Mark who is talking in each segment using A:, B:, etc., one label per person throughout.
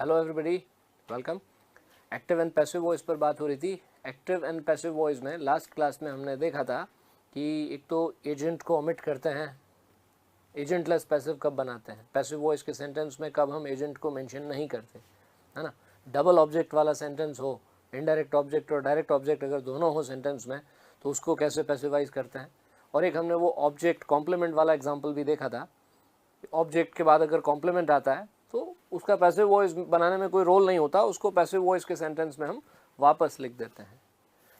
A: Hello everybody, welcome. Active and passive voice पर बात हो रही थी। एक्टिव एंड पैसिव वॉइस में लास्ट क्लास में हमने देखा था कि एक तो एजेंट को ओमिट करते हैं, एजेंटलेस पैसिव कब बनाते हैं, पैसिव वॉइस के सेंटेंस में कब हम एजेंट को मेंशन नहीं करते, है ना। डबल ऑब्जेक्ट वाला सेंटेंस हो, इनडायरेक्ट ऑब्जेक्ट और डायरेक्ट ऑब्जेक्ट अगर दोनों हो सेंटेंस में, तो उसको कैसे पैसिवाइज करते हैं। और एक हमने वो ऑब्जेक्ट कॉम्प्लीमेंट वाला एग्जाम्पल भी देखा था। ऑब्जेक्ट के बाद अगर कॉम्प्लीमेंट आता है तो उसका पैसिव वॉइस बनाने में कोई रोल नहीं होता, उसको पैसिव वॉइस के सेंटेंस में हम वापस लिख देते हैं।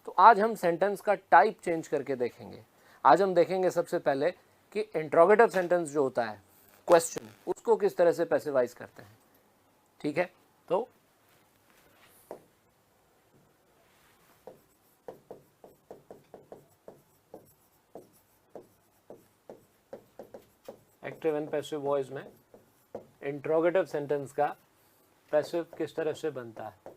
A: तो आज हम सेंटेंस का टाइप चेंज करके देखेंगे। आज हम देखेंगे सबसे पहले कि इंट्रोगेटिव सेंटेंस जो होता है, क्वेश्चन, उसको किस तरह से पैसिवाइज करते हैं। ठीक है, तो एक्टिव एंड पैसिव वॉइस में इंट्रोगेटिव सेंटेंस का पैसिव किस तरह से बनता है।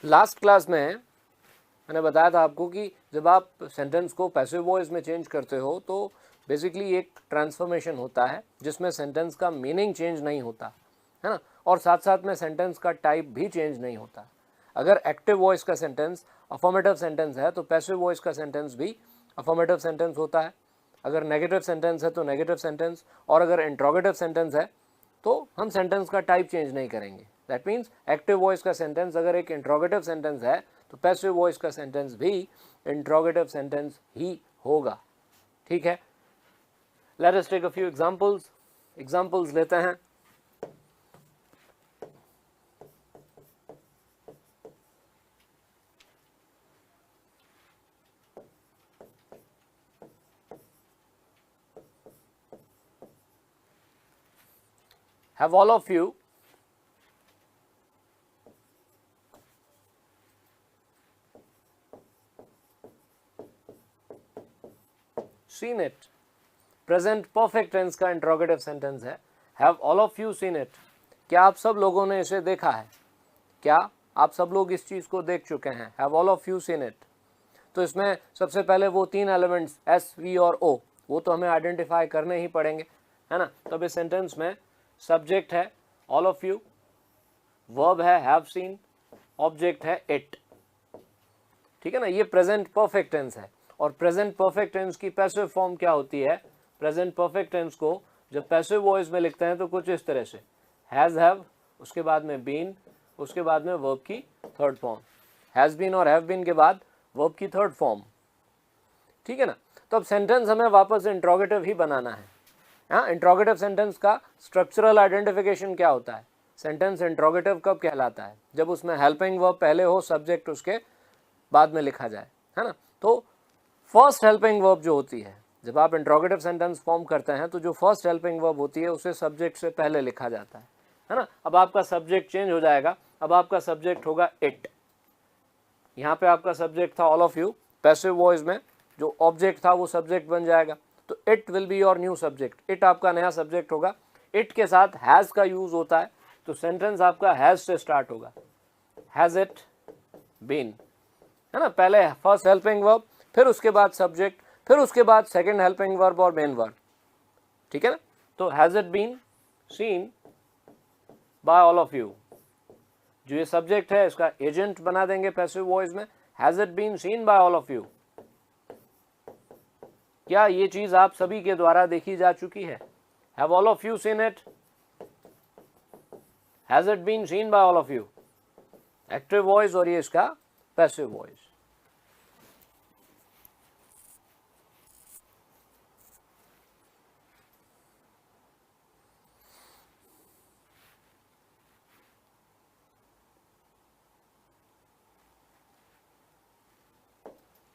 A: लास्ट क्लास में मैंने बताया था आपको कि जब आप सेंटेंस को पैसिव वॉइस में चेंज करते हो तो बेसिकली एक ट्रांसफॉर्मेशन होता है जिसमें सेंटेंस का मीनिंग चेंज नहीं होता, है ना, और साथ साथ में सेंटेंस का टाइप भी चेंज नहीं होता। अगर एक्टिव वॉइस का सेंटेंस अफर्मेटिव सेंटेंस है तो पैसिव वॉइस का सेंटेंस भी अफर्मेटिव सेंटेंस होता है। अगर नेगेटिव सेंटेंस है तो नेगेटिव सेंटेंस, और अगर इंट्रोगेटिव सेंटेंस है तो हम सेंटेंस का टाइप चेंज नहीं करेंगे। दैट मीन्स एक्टिव वॉइस का सेंटेंस अगर एक इंट्रोगेटिव सेंटेंस है तो पैसिव वॉइस का सेंटेंस भी इंट्रोगेटिव सेंटेंस ही होगा। ठीक है, let us take a few examples लेते हैं। Have all of you seen it? Present perfect tense का इंट्रोगेटिव सेंटेंस है, have all of you seen it? क्या आप सब लोगों ने इसे देखा है? क्या आप सब लोग इस चीज को देख चुके हैं? Have all of you seen it. तो इसमें सबसे पहले वो तीन एलिमेंट्स एस, वी और ओ, वो तो हमें आइडेंटिफाई करने ही पड़ेंगे, है ना। तब इस सेंटेंस में सब्जेक्ट है ऑल ऑफ यू, वर्ब है हैव सीन, ऑब्जेक्ट है इट। ठीक है ना, ये प्रेजेंट परफेक्ट टेंस है। और प्रेजेंट परफेक्ट टेंस की पैसिव फॉर्म क्या होती है? प्रेजेंट परफेक्ट टेंस को जब पैसिव वॉइस में लिखते हैं तो कुछ इस तरह से, हैज, हैव, उसके बाद में बीन, उसके बाद में वर्ब की थर्ड फॉर्म, हैज बीन और हैव बीन के बाद वर्ब की थर्ड फॉर्म। ठीक है ना। तो अब सेंटेंस हमें वापस इंट्रोगेटिव ही बनाना है। हाँ, इंट्रोगेटिव सेंटेंस का स्ट्रक्चरल आइडेंटिफिकेशन क्या होता है? सेंटेंस इंट्रोगेटिव कब कहलाता है? जब उसमें हेल्पिंग वर्ब पहले हो, सब्जेक्ट उसके बाद में लिखा जाए, है ना। तो फर्स्ट हेल्पिंग वर्ब जो होती है, जब आप इंट्रोगेटिव सेंटेंस फॉर्म करते हैं तो जो फर्स्ट हेल्पिंग वर्ब होती है उसे सब्जेक्ट से पहले लिखा जाता है ना। अब आपका सब्जेक्ट चेंज हो जाएगा, अब आपका सब्जेक्ट होगा इट। यहाँ पे आपका सब्जेक्ट था all of you, passive voice में जो ऑब्जेक्ट था वो सब्जेक्ट बन जाएगा, तो it will be your new subject. It आपका नया सब्जेक्ट होगा। इट के साथ हैज का यूज होता है, तो सेंटेंस आपका हैज से स्टार्ट होगा, हैज इट बीन, है ना। पहले फर्स्ट हेल्पिंग वर्ब, फिर उसके बाद सब्जेक्ट, फिर उसके बाद सेकंड हेल्पिंग वर्ब और मेन वर्ब। ठीक है ना। तो has it been seen by all of you, जो ये सब्जेक्ट है इसका एजेंट बना देंगे पैसिव वॉइस में, has it been seen by all of you. क्या ये चीज आप सभी के द्वारा देखी जा चुकी है? Have all of you seen it? Has it been seen by all of you? Active voice और ये इसका पैसिव वॉइस।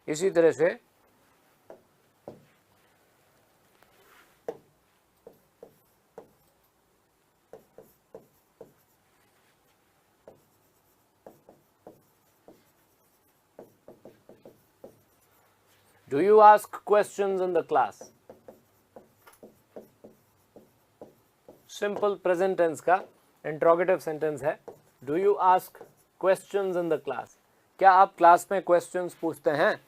A: इसी तरह से do you ask questions in the class? Simple present tense का इंट्रोगेटिव सेंटेंस है, do you ask questions in the class? क्या आप क्लास में क्वेश्चंस पूछते हैं?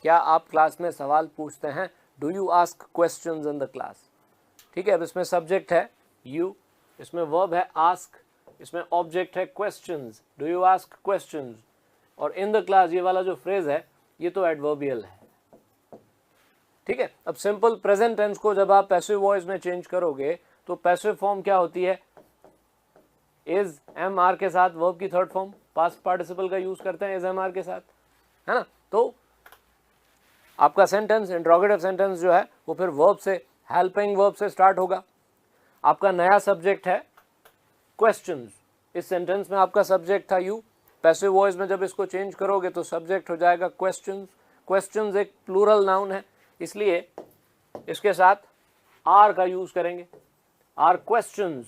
A: क्या आप क्लास में सवाल पूछते हैं? Do you ask questions in the class? ठीक है, अब इसमें सब्जेक्ट है यू, इसमें वर्ब है आस्क, इसमें ऑब्जेक्ट है questions, do you ask questions, और इन द क्लास ये वाला जो फ्रेज है ये तो एडवर्बियल है। ठीक है, अब सिंपल प्रेजेंट टेंस को जब आप पैसिव वॉइस में चेंज करोगे तो पैसिव फॉर्म क्या होती है? इज एम आर के साथ वर्ब की थर्ड फॉर्म, पास्ट पार्टिसिपल का यूज करते हैं इज एम आर के साथ, है ना। तो आपका सेंटेंस, इंट्रोगेटिव सेंटेंस जो है वो फिर वर्ब से, हेल्पिंग वर्ब से स्टार्ट होगा। आपका नया सब्जेक्ट है क्वेश्चंस, इस सेंटेंस में आपका सब्जेक्ट था यू, पैसिव वॉइस में जब इसको चेंज करोगे तो सब्जेक्ट हो जाएगा क्वेश्चंस। क्वेश्चंस एक प्लूरल नाउन है, इसलिए इसके साथ आर का यूज करेंगे। आर क्वेश्चंस,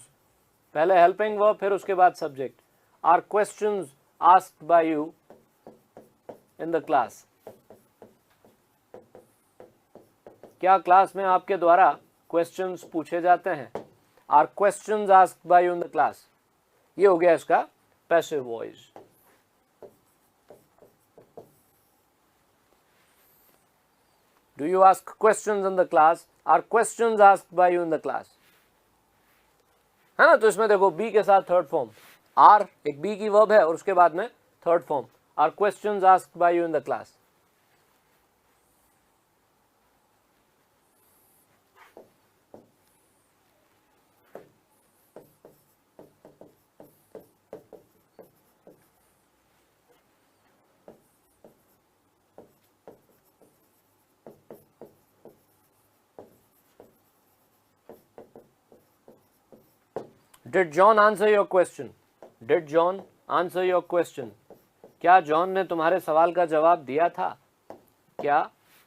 A: पहले हेल्पिंग वर्ब फिर उसके बाद subject. Are questions asked by you in the class? क्या क्लास में आपके द्वारा क्वेश्चंस पूछे जाते हैं? Are questions asked by you in the class? ये हो गया इसका passive voice. Do you ask questions in the class? Are questions asked by you in the class? है ना। तो इसमें देखो बी के साथ थर्ड फॉर्म, आर एक बी की वर्ब है और उसके बाद में third form, are questions asked by you in the class. Did John answer your question? Did John answer your question? क्या जॉन ने तुम्हारे सवाल का जवाब दिया था? क्या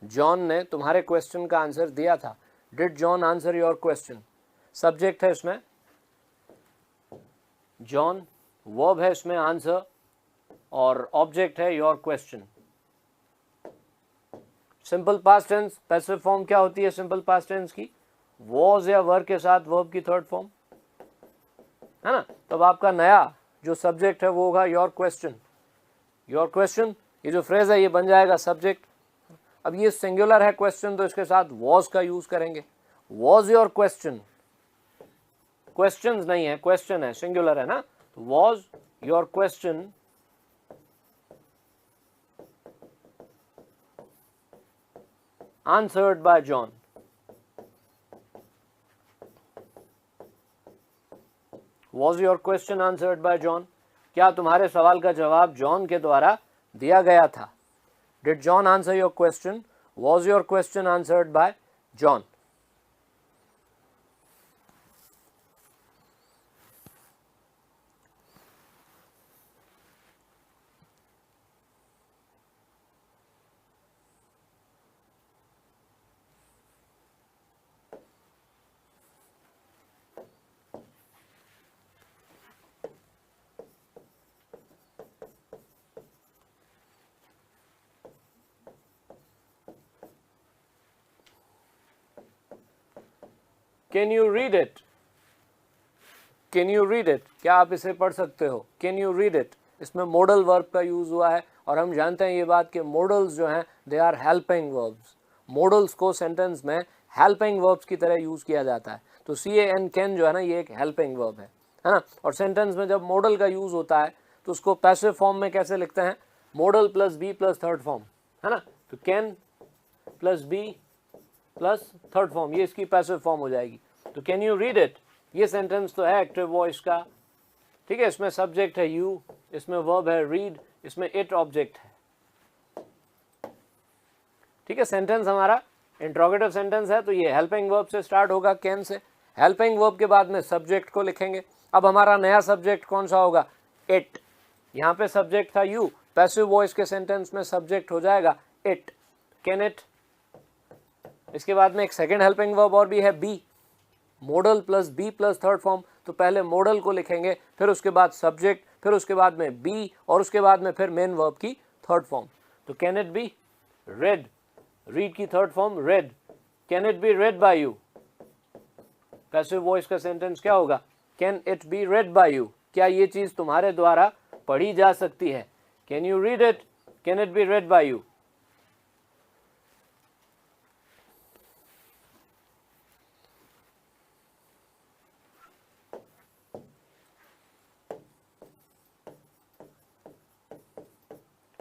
A: जॉन ने तुम्हारे क्वेश्चन का आंसर दिया था? Did John answer your question? Subject है इसमें जॉन, वर्ब है इसमें आंसर, और ऑब्जेक्ट है your question. Simple past tense passive form क्या होती है सिंपल पास्ट टेंस की? वॉज या वर के साथ वर्ब की थर्ड फॉर्म, है ना। तब आपका नया जो सब्जेक्ट है वो होगा योर क्वेश्चन। योर क्वेश्चन, ये जो फ्रेज है ये बन जाएगा सब्जेक्ट। अब ये सिंगुलर है क्वेश्चन, तो इसके साथ वॉज का यूज करेंगे। वॉज योर क्वेश्चन, क्वेश्चंस नहीं है, क्वेश्चन है, सिंगुलर है ना। Was your question answered bye John? Was your question answered by John? क्या तुम्हारे सवाल का जवाब जॉन के द्वारा दिया गया था? Did John answer your question? Was your question answered by John? Can you read it? Can you read it? क्या आप इसे पढ़ सकते हो? Can you read it? इसमें modal verb का यूज हुआ है और हम जानते हैं ये बात कि modals जो हैं they are helping verbs. modals को सेंटेंस में helping verbs की तरह यूज किया जाता है। तो can can जो है ना ये एक helping verb है ना। और सेंटेंस में जब modal का यूज होता है तो उसको पैसिव फॉर्म में कैसे लिखते हैं? modal plus B plus third form, है ना। तो can plus B plus third form, ये इसकी पैसिव फॉर्म हो जाएगी। तो कैन यू रीड इट, ये सेंटेंस तो है एक्टिव वॉइस का, ठीक है। इसमें सब्जेक्ट है यू, इसमें वर्ब है रीड, इसमें इट ऑब्जेक्ट है, ठीक है। सेंटेंस हमारा इंट्रोगेटिव सेंटेंस है तो ये हेल्पिंग वर्ब से स्टार्ट होगा, कैन से। हेल्पिंग वर्ब के बाद में सब्जेक्ट को लिखेंगे। अब हमारा नया सब्जेक्ट कौन सा होगा? इट। यहाँ पे सब्जेक्ट था यू, पैसिव वॉइस के सेंटेंस में सब्जेक्ट हो जाएगा इट, कैन इट। इसके बाद में एक सेकेंड हेल्पिंग वर्ब और भी है B, modal plus B plus third form. तो पहले मॉडल को लिखेंगे, फिर उसके बाद सब्जेक्ट, फिर उसके बाद में बी, और उसके बाद में फिर मेन वर्ब की थर्ड फॉर्म। तो can it be read, read की third form read, can it be read by you. Passive voice का सेंटेंस क्या होगा? Can it be read by you, क्या ये चीज तुम्हारे द्वारा पढ़ी जा सकती है? Can you read it, Can it be read by you?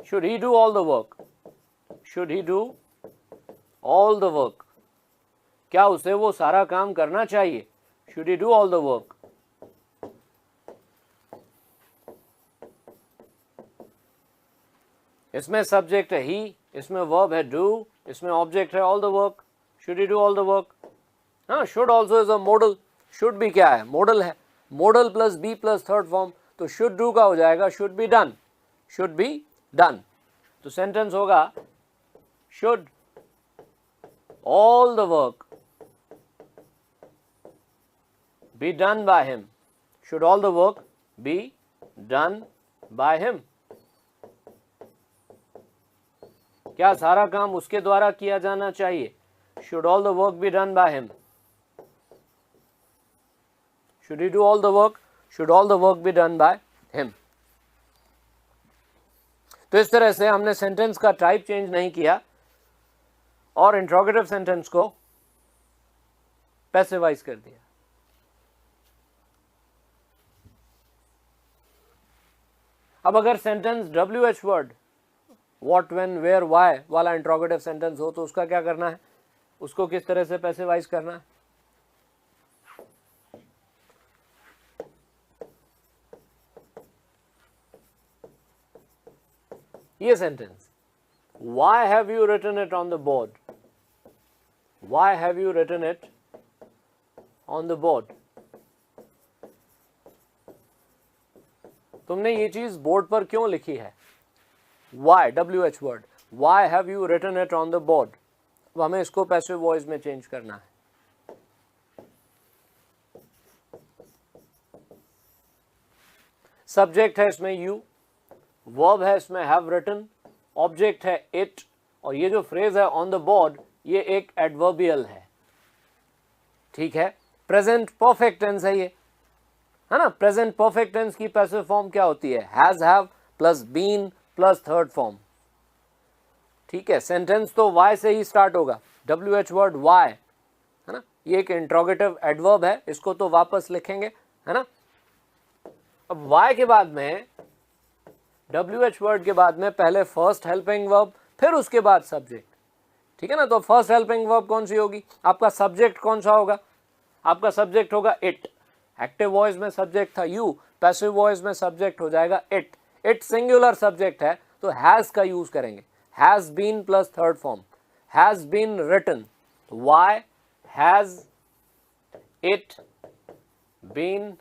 A: Should he do all the work? Should he do all the work? क्या उसे वो सारा काम करना चाहिए? Should he do all the work? इसमें सब्जेक्ट है ही, इसमें वर्ब है डू, इसमें ऑब्जेक्ट है all the work. Should he do all the work? हाँ, should also is a modal. Should भी क्या है? मॉडल है. Modal plus B plus third form, तो शुड डू का हो जाएगा should be done. Should be done. तो सेंटेंस होगा should all the work be done by him. Should all the work be done by him. क्या सारा काम उसके द्वारा किया जाना चाहिए? Should all the work be done by him. Should he do all the work? Should all the work be done by him. तो इस तरह से हमने सेंटेंस का टाइप चेंज नहीं किया और इंट्रोगेटिव सेंटेंस को पैसिवाइज कर दिया. अब अगर sentence WH word what, when, where, why वाला इंट्रोगेटिव सेंटेंस हो तो उसका क्या करना है? उसको किस तरह से पैसिवाइज करना है? ये sentence, why have you written it on the board? Why have you written it on the board? तुमने ये चीज बोर्ड पर क्यों लिखी है? Why, WH word. Why have you written it on the board? अब हमें इसको पैसिव वॉइस में चेंज करना है. सब्जेक्ट है इसमें you, वर्ब है इसमें have written, ऑब्जेक्ट है it, और ये जो फ्रेज है on the board ये एक एडवर्बियल है. ठीक है. प्रेजेंट परफेक्ट टेंस है ये, है ना. प्रेजेंट परफेक्ट टेंस की पैसिव फॉर्म क्या होती है? Has, have plus been plus third form. ठीक है. सेंटेंस तो वाई से ही स्टार्ट होगा. WH वर्ड वाई, है ना. ये एक इंट्रोगेटिव एडवर्ब है, इसको तो वापस लिखेंगे, है ना. अब वाई के बाद में, WH वर्ड के बाद में पहले फर्स्ट हेल्पिंग वर्ब, फिर उसके बाद सब्जेक्ट. ठीक है ना. तो फर्स्ट हेल्पिंग वर्ब कौन सी होगी? आपका सब्जेक्ट कौन सा होगा? आपका सब्जेक्ट होगा इट. एक्टिव वॉइस में सब्जेक्ट था यू, पैसिव वॉइस में सब्जेक्ट हो जाएगा इट. इट सिंगुलर सब्जेक्ट है तो हैज का यूज करेंगे. Has been plus third form. Has been written. Why has it been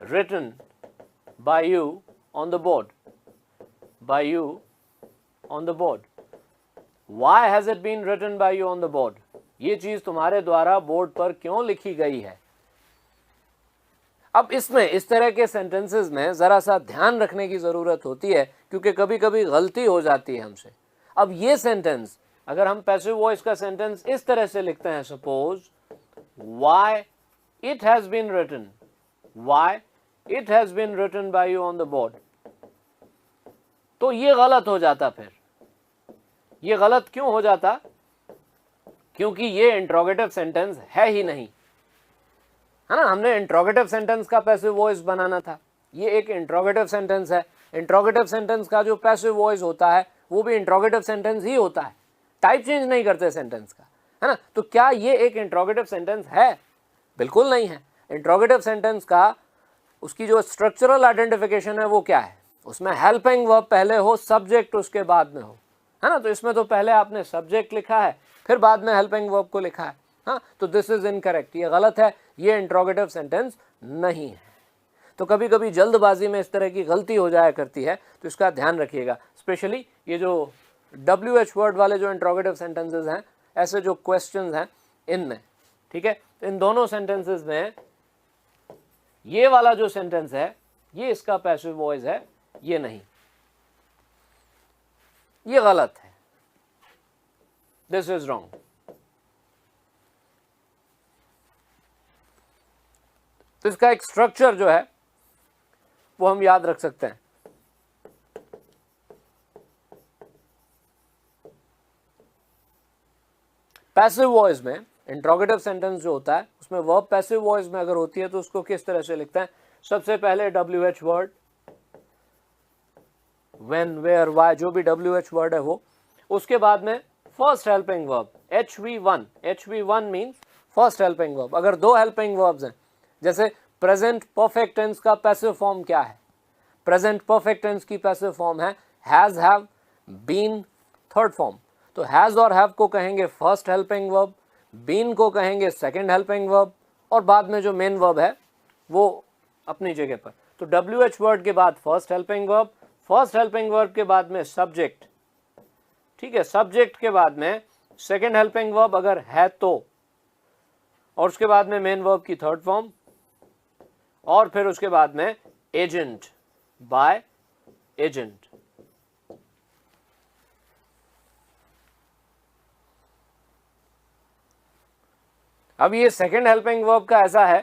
A: written by you on the board? By you on the board. Why has it been written by you on the board? ये चीज तुम्हारे द्वारा board पर क्यों लिखी गई है? अब इसमें इस तरह के सेंटेंसेस में जरा सा ध्यान रखने की जरूरत होती है क्योंकि कभी कभी गलती हो जाती है हमसे. अब ये सेंटेंस अगर हम पैसिव वॉइस का सेंटेंस इस तरह से लिखते हैं, suppose why it has been written, why it has been written by you on the board, तो ये गलत हो जाता. फिर ये गलत क्यों हो जाता? क्योंकि ये इंट्रोगेटिव सेंटेंस है ही नहीं, है ना. हमने इंट्रोगेटिव सेंटेंस का पैसिव वॉइस बनाना था. ये एक इंट्रोगेटिव सेंटेंस है. इंट्रोगेटिव सेंटेंस का जो पैसिव वॉइस होता है वो भी इंट्रोगेटिव सेंटेंस ही होता है. टाइप चेंज नहीं करते सेंटेंस का, है ना. तो क्या ये एक इंट्रोगेटिव सेंटेंस है? बिल्कुल नहीं है. इंट्रोगेटिव सेंटेंस का उसकी जो स्ट्रक्चरल आइडेंटिफिकेशन है वो क्या है? उसमें हेल्पिंग वर्ब पहले हो, सब्जेक्ट उसके बाद में हो, है ना. तो इसमें तो पहले आपने सब्जेक्ट लिखा है, फिर बाद में हेल्पिंग वर्ब को लिखा है. हाँ, तो दिस इज इनकरेक्ट. ये गलत है. ये इंट्रोगेटिव सेंटेंस नहीं है. तो कभी कभी जल्दबाजी में इस तरह की गलती हो जाया करती है, तो इसका ध्यान रखिएगा. स्पेशली ये जो WH वर्ड वाले जो इंट्रोगेटिव सेंटेंसेस हैं, ऐसे जो क्वेश्चंस हैं इनमें, ठीक है. इन दोनों सेंटेंसेस में ये वाला जो सेंटेंस है ये इसका पैसिव वॉइस है, ये नहीं. ये गलत है. This is wrong. तो इसका एक स्ट्रक्चर जो है वो हम याद रख सकते हैं. पैसिव वॉइस में इंट्रोगेटिव सेंटेंस जो होता है उसमें वर्ब पैसिव वॉइस में अगर होती है तो उसको किस तरह से लिखते हैं? सबसे पहले WH word, when, where, why, जो भी WH वर्ड है वो, उसके बाद में first helping verb HV1. HV1 means first helping verb. अगर दो हेल्पिंग वर्ब्स हैं, जैसे प्रेजेंट परफेक्ट टेंस का पैसिव फॉर्म क्या है? प्रेजेंट परफेक्ट टेंस की पैसिव फॉर्म है has, have, been, third form. तो हैज और हैव को कहेंगे फर्स्ट हेल्पिंग वर्ब, बीन को कहेंगे सेकंड हेल्पिंग वर्ब, और बाद में जो मेन वर्ब है वो अपनी जगह पर. तो WH वर्ड के बाद first helping verb, first helping verb के बाद में सब्जेक्ट, ठीक है, सब्जेक्ट के बाद में सेकंड हेल्पिंग वर्ब अगर है तो, और उसके बाद में मेन वर्ब की थर्ड फॉर्म, और फिर उसके बाद में एजेंट, बाय एजेंट. अब ये सेकंड हेल्पिंग वर्ब का ऐसा है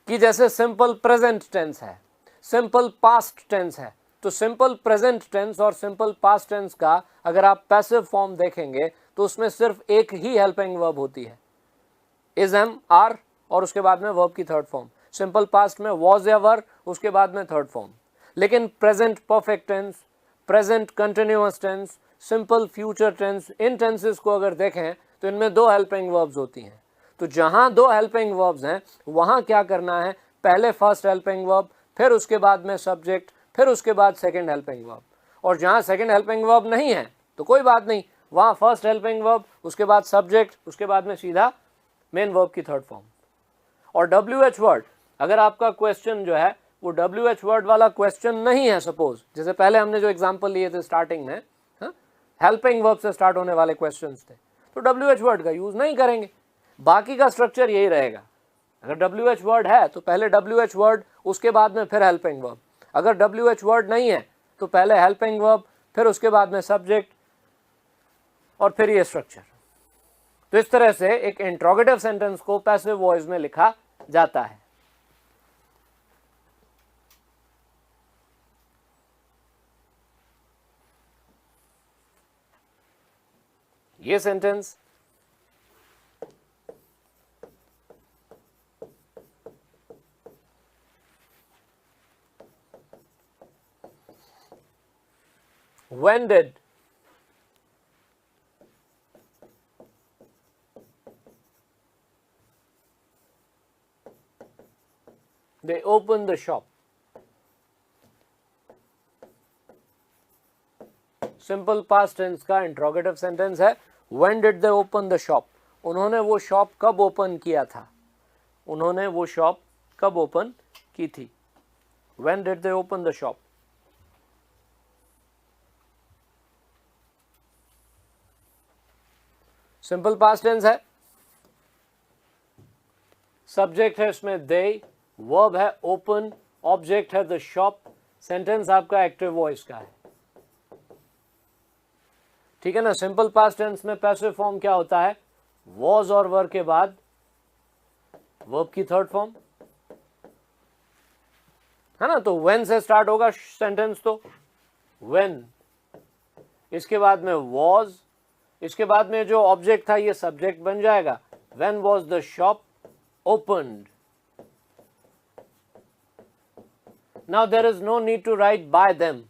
A: कि जैसे सिंपल प्रेजेंट टेंस है, सिंपल पास्ट टेंस है, तो सिंपल प्रेजेंट टेंस और सिंपल पास्ट टेंस का अगर आप पैसिव फॉर्म देखेंगे तो उसमें सिर्फ एक ही हेल्पिंग वर्ब होती है, इज, एम, आर, और उसके बाद में वर्ब की थर्ड फॉर्म. सिंपल पास्ट में वॉज या वर, उसके बाद में थर्ड फॉर्म. लेकिन present perfect tense, present continuous tense, simple future tense, इन टेंसेस को अगर देखें तो इनमें दो हेल्पिंग वर्ब्स होती हैं. तो जहां दो हेल्पिंग वर्ब्स हैं वहां क्या करना है? पहले फर्स्ट हेल्पिंग वर्ब, फिर उसके बाद में सब्जेक्ट, फिर उसके बाद सेकंड हेल्पिंग वर्ब. और जहां सेकंड हेल्पिंग वर्ब नहीं है तो कोई बात नहीं, वहां फर्स्ट हेल्पिंग वर्ब, उसके बाद सब्जेक्ट, उसके बाद में सीधा मेन वर्ब की थर्ड फॉर्म. और WH वर्ड, अगर आपका क्वेश्चन जो है वो WH वर्ड वाला क्वेश्चन नहीं है, सपोज जैसे पहले हमने जो एग्जांपल लिए थे स्टार्टिंग में, हेल्पिंग वर्ब से स्टार्ट होने वाले क्वेश्चंस थे, तो WH वर्ड का यूज नहीं करेंगे. बाकी का स्ट्रक्चर यही रहेगा. अगर WH वर्ड है तो पहले WH वर्ड, उसके बाद में फिर हेल्पिंग वर्ब. अगर WH वर्ड नहीं है तो पहले हेल्पिंग वर्ब, फिर उसके बाद में सब्जेक्ट, और फिर ये स्ट्रक्चर. तो इस तरह से एक इंट्रोगेटिव सेंटेंस को पैसिव वॉइस में लिखा जाता है. ये sentence when did they open the shop? Simple past tense का इंट्रोगेटिव सेंटेंस है when did they open the shop? उन्होंने वो शॉप कब ओपन किया था? उन्होंने वो शॉप कब ओपन की थी? when did they open the shop? Simple past tense है, सब्जेक्ट है इसमें they, वर्ब है ओपन, ऑब्जेक्ट है द शॉप, सेंटेंस आपका एक्टिव वॉइस का है. ठीक है ना. सिंपल पास्ट टेंस में पैसिव फॉर्म क्या होता है? वॉज और वर के बाद वर्ब की थर्ड फॉर्म, है ना. तो when से स्टार्ट होगा सेंटेंस, तो when, इसके बाद में was, इसके बाद में जो ऑब्जेक्ट था ये सब्जेक्ट बन जाएगा. when was the shop opened? now there is no need to write by them.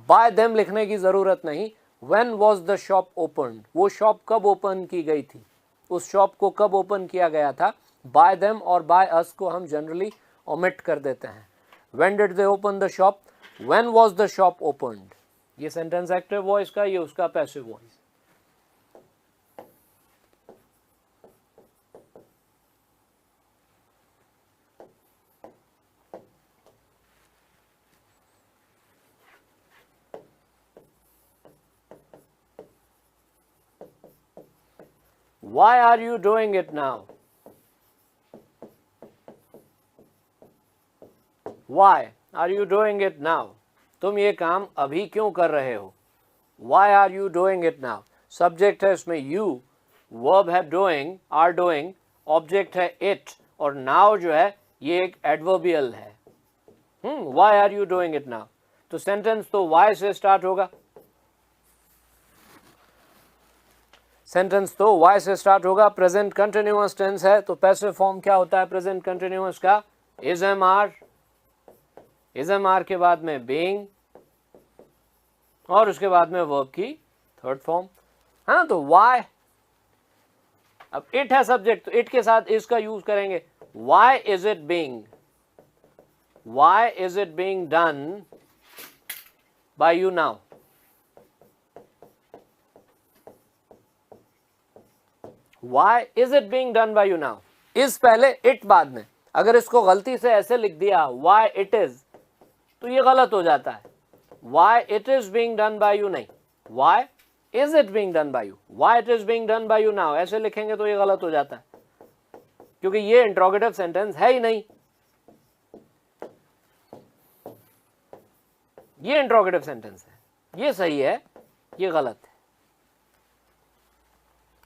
A: by them लिखने की जरूरत नहीं. when was the shop opened? वो शॉप कब ओपन की गई थी? उस शॉप को कब ओपन किया गया था? by them और by us को हम जनरली ओमिट कर देते हैं. when did they open the shop? when was the shop opened? ये सेंटेंस एक्टिव वॉइस का, ये उसका passive voice. Why are you doing it now? Why are you doing it now? तुम ये काम अभी क्यों कर रहे हो? Why are you doing it now? Subject है इसमें you, वर्ब है doing, are doing, ऑब्जेक्ट है it, और now जो है ये एक एडवर्बियल है. Why are you doing it now? तो सेंटेंस तो why से स्टार्ट होगा. सेंटेंस तो वाई से स्टार्ट होगा, प्रेजेंट कंटिन्यूअस टेंस है तो पैसिव फॉर्म क्या होता है प्रेजेंट कंटिन्यूअस का, is am are, is am are के बाद में बीइंग और उसके बाद में वर्ब की थर्ड फॉर्म है ना। तो वाई, अब इट है सब्जेक्ट तो इट के साथ इसका यूज करेंगे, why is it being, why is it being done by you now, why is it being done by you now, is पहले इट बाद में। अगर इसको गलती से ऐसे लिख दिया वाई इट इज तो ये गलत हो जाता है, why it is being done by you नहीं, why is it being done by you, why it is being done by you now ऐसे लिखेंगे तो ये गलत हो जाता है, क्योंकि ये इंट्रोगेटिव सेंटेंस है ही नहीं, ये इंट्रोगेटिव सेंटेंस है, ये सही है ये गलत है।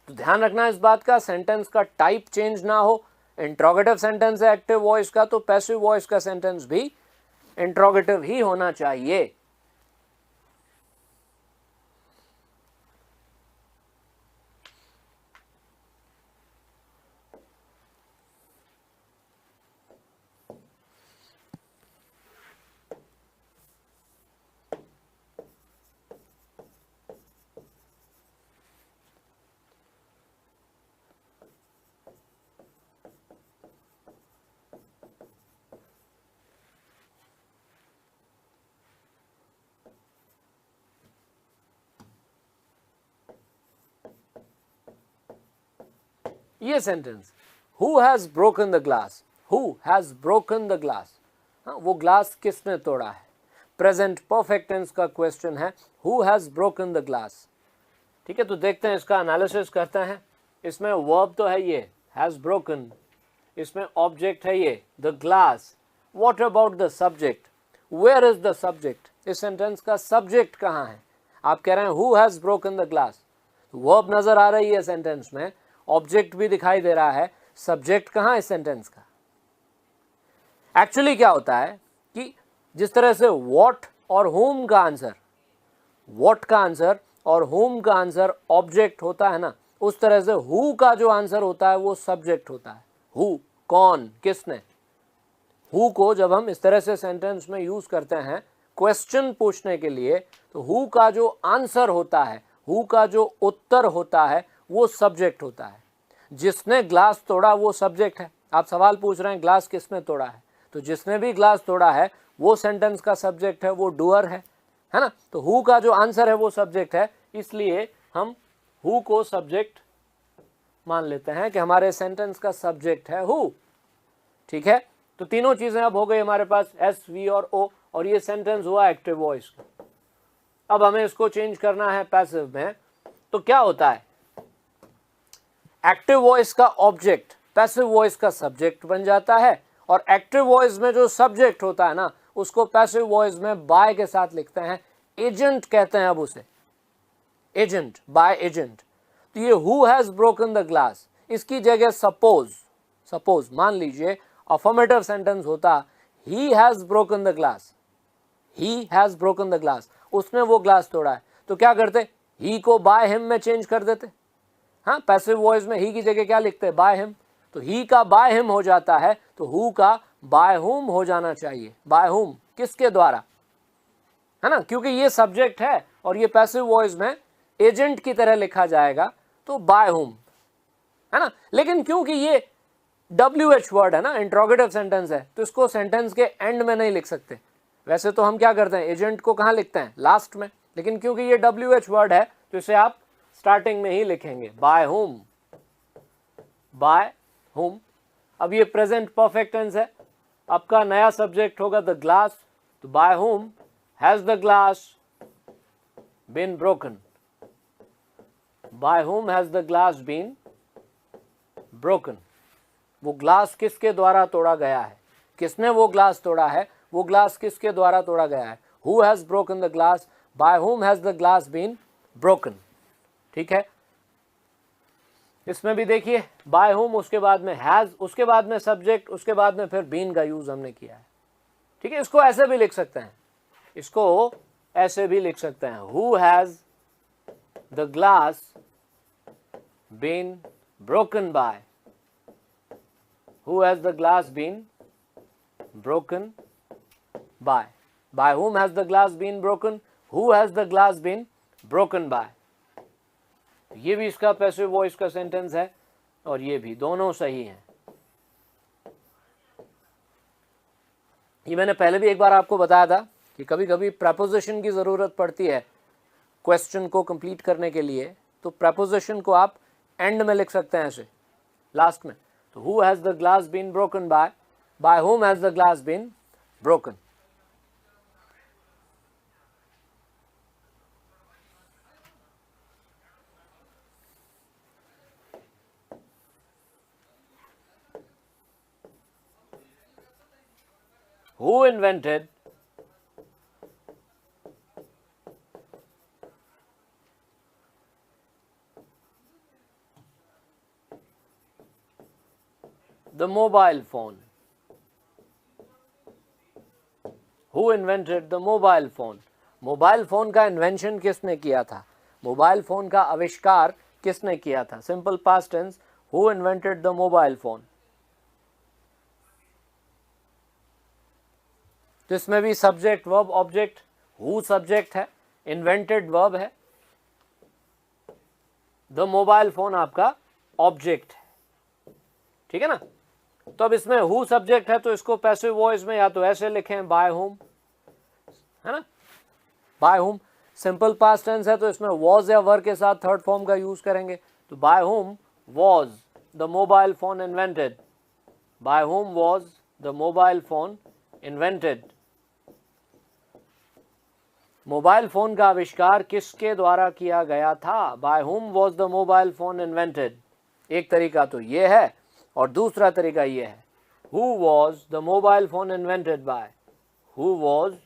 A: तो ध्यान रखना इस बात का, सेंटेंस का टाइप चेंज ना हो, इंट्रोगेटिव सेंटेंस है एक्टिव वॉइस का तो पैसिव वॉइस का सेंटेंस भी इंट्रोगेटिव ही होना चाहिए। ये sentence, who has broken the glass, who has broken the glass, वो ग्लास किसने तोड़ा है, प्रेजेंट परफेक्ट टेंस का क्वेश्चन है, who has broken the glass. ठीक है, तो देखते हैं इसका एनालिसिस करते हैं। इसमें वर्ब तो है ये हैज ब्रोकन, इसमें ऑब्जेक्ट है ये the glass, what about the subject, where is the subject, इस सेंटेंस का सब्जेक्ट कहाँ है। आप कह रहे हैं who has broken the glass, verb नजर आ रही है सेंटेंस में, ऑब्जेक्ट भी दिखाई दे रहा है, सब्जेक्ट कहाँ इस सेंटेंस का। एक्चुअली क्या होता है कि जिस तरह से व्हाट और होम का आंसर, व्हाट का आंसर और होम का आंसर ऑब्जेक्ट होता है ना, उस तरह से हु का जो आंसर होता है वो सब्जेक्ट होता है। हु, कौन, किसने। हु को जब हम इस तरह से सेंटेंस में यूज करते हैं क्वेश्चन पूछने के लिए, तो हु का जो आंसर होता है, हु का जो उत्तर होता है वो सब्जेक्ट होता है। जिसने ग्लास तोड़ा वो सब्जेक्ट है। आप सवाल पूछ रहे हैं ग्लास किसने तोड़ा है, तो जिसने भी ग्लास तोड़ा है वो सेंटेंस का सब्जेक्ट है, वो डूअर है ना। तो हु का जो आंसर है वो सब्जेक्ट है, इसलिए हम हु को सब्जेक्ट मान लेते हैं कि हमारे सेंटेंस का सब्जेक्ट है हु। ठीक है, तो तीनों चीजें अब हो गई हमारे पास, एस, वी और ओ, और ये सेंटेंस हुआ एक्टिव वॉइस। अब हमें इसको चेंज करना है पैसिव में, तो क्या होता है, एक्टिव वॉइस का ऑब्जेक्ट पैसिव वॉइस का सब्जेक्ट बन जाता है, और एक्टिव वॉइस में जो सब्जेक्ट होता है ना उसको पैसिव वॉइस में बाय के साथ लिखते हैं, एजेंट कहते हैं अब उसे, एजेंट, बाय एजेंट। तो ये who has broken the glass, इसकी जगह सपोज मान लीजिए अफर्मेटिव सेंटेंस होता he has broken the glass, he has broken the glass, उसने वो ग्लास तोड़ा है, तो क्या करते, ही को बाय हिम में चेंज कर देते। हाँ, पैसिव वॉइस में ही की जगह क्या लिखते हैं, बाय हिम, तो ही का बाय हिम हो जाता है, तो हु का बाय हुम हो जाना चाहिए। बाय हुम, किसके द्वारा, है ना, क्योंकि ये सब्जेक्ट है और ये पैसिव वॉइस में एजेंट की तरह लिखा जाएगा, तो बाय हुम, है ना। लेकिन क्योंकि ये WH वर्ड है ना, इंट्रोगेटिव सेंटेंस है, तो इसको सेंटेंस के एंड में नहीं लिख सकते। वैसे तो हम क्या करते हैं, एजेंट को कहाँ लिखते हैं, लास्ट में, लेकिन क्योंकि ये WH वर्ड है तो इसे आप स्टार्टिंग में ही लिखेंगे, बाय हुम, बाय हुम। अब ये प्रेजेंट परफेक्ट टेंस है, आपका नया सब्जेक्ट होगा द ग्लास, तो by whom has the glass been broken, by whom has the glass been broken. वो ग्लास किसके द्वारा तोड़ा गया है, किसने वो ग्लास तोड़ा है, वो ग्लास किसके द्वारा तोड़ा गया है, who has broken the glass, by whom has the glass been broken. ठीक है, इसमें भी देखिए बाय हुम, उसके बाद में हैज, उसके बाद में सब्जेक्ट, उसके बाद में फिर बीन का यूज हमने किया है। ठीक है, इसको ऐसे भी लिख सकते हैं, इसको ऐसे भी लिख सकते हैं, who has the glass been broken by? Who has the glass been broken by? By whom has the glass been broken? Who has the glass been broken by? ये भी इसका पैसिव वॉइस का सेंटेंस है और ये भी, दोनों सही हैं। ये मैंने पहले भी एक बार आपको बताया था कि कभी कभी प्रपोजिशन की ज़रूरत पड़ती है क्वेश्चन को कंप्लीट करने के लिए, तो प्रपोजिशन को आप एंड में लिख सकते हैं, ऐसे लास्ट में। तो who has the glass been broken by, by whom has the glass been broken. Who invented the mobile phone? Who invented the mobile phone? Mobile phone का इन्वेंशन किसने किया था? मोबाइल फोन का आविष्कार किसने किया था? Simple past tense, who invented the mobile phone. तो इसमें भी subject verb object, who subject है, इन्वेंटेड वर्ब है, द मोबाइल फोन आपका ऑब्जेक्ट है, ठीक है ना। तो अब इसमें हु सब्जेक्ट है तो इसको पैसिव वॉइस में या तो ऐसे लिखें बाय हुम, है ना, by whom. Simple past tense है तो इसमें वॉज या वर के साथ थर्ड फॉर्म का यूज करेंगे, तो बाय हुम was the mobile phone invented, by whom was the mobile phone invented. Mobile phone का आविष्कार किसके द्वारा किया गया था? By whom was the mobile phone invented. एक तरीका तो ये है और दूसरा तरीका ये है, who was the mobile phone invented bye. Who was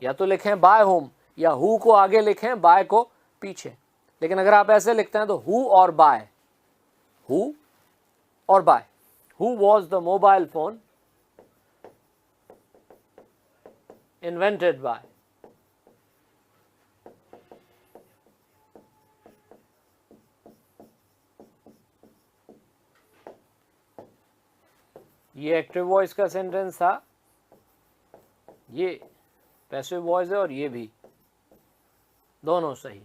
A: या तो लिखें बाय हुम या हु को आगे लिखें, बाय को पीछे। लेकिन अगर आप ऐसे लिखते हैं तो हु और बाय, हु और by. Who was the mobile phone invented by. ये एक्टिव वॉइस का सेंटेंस था, ये पैसिव वॉइस है और ये भी, दोनों सही।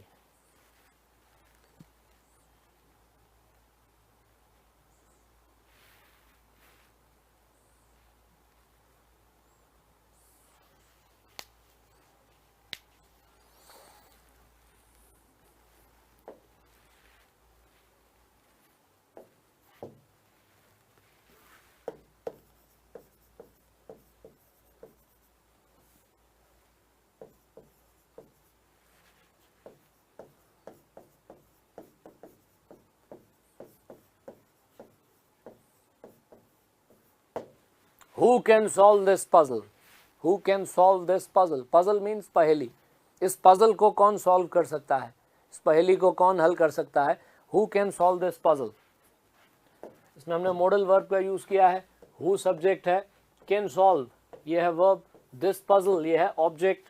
A: Who can solve this puzzle? Who can solve this puzzle? Puzzle means पहेली। इस पजल को कौन सॉल्व कर सकता है? इस पहेली को कौन हल कर सकता है? Who can solve this puzzle? इसमें हमने मॉडल वर्ब का यूज किया है। Who सब्जेक्ट है, can solve ये है वर्ब, this puzzle ये है ऑब्जेक्ट,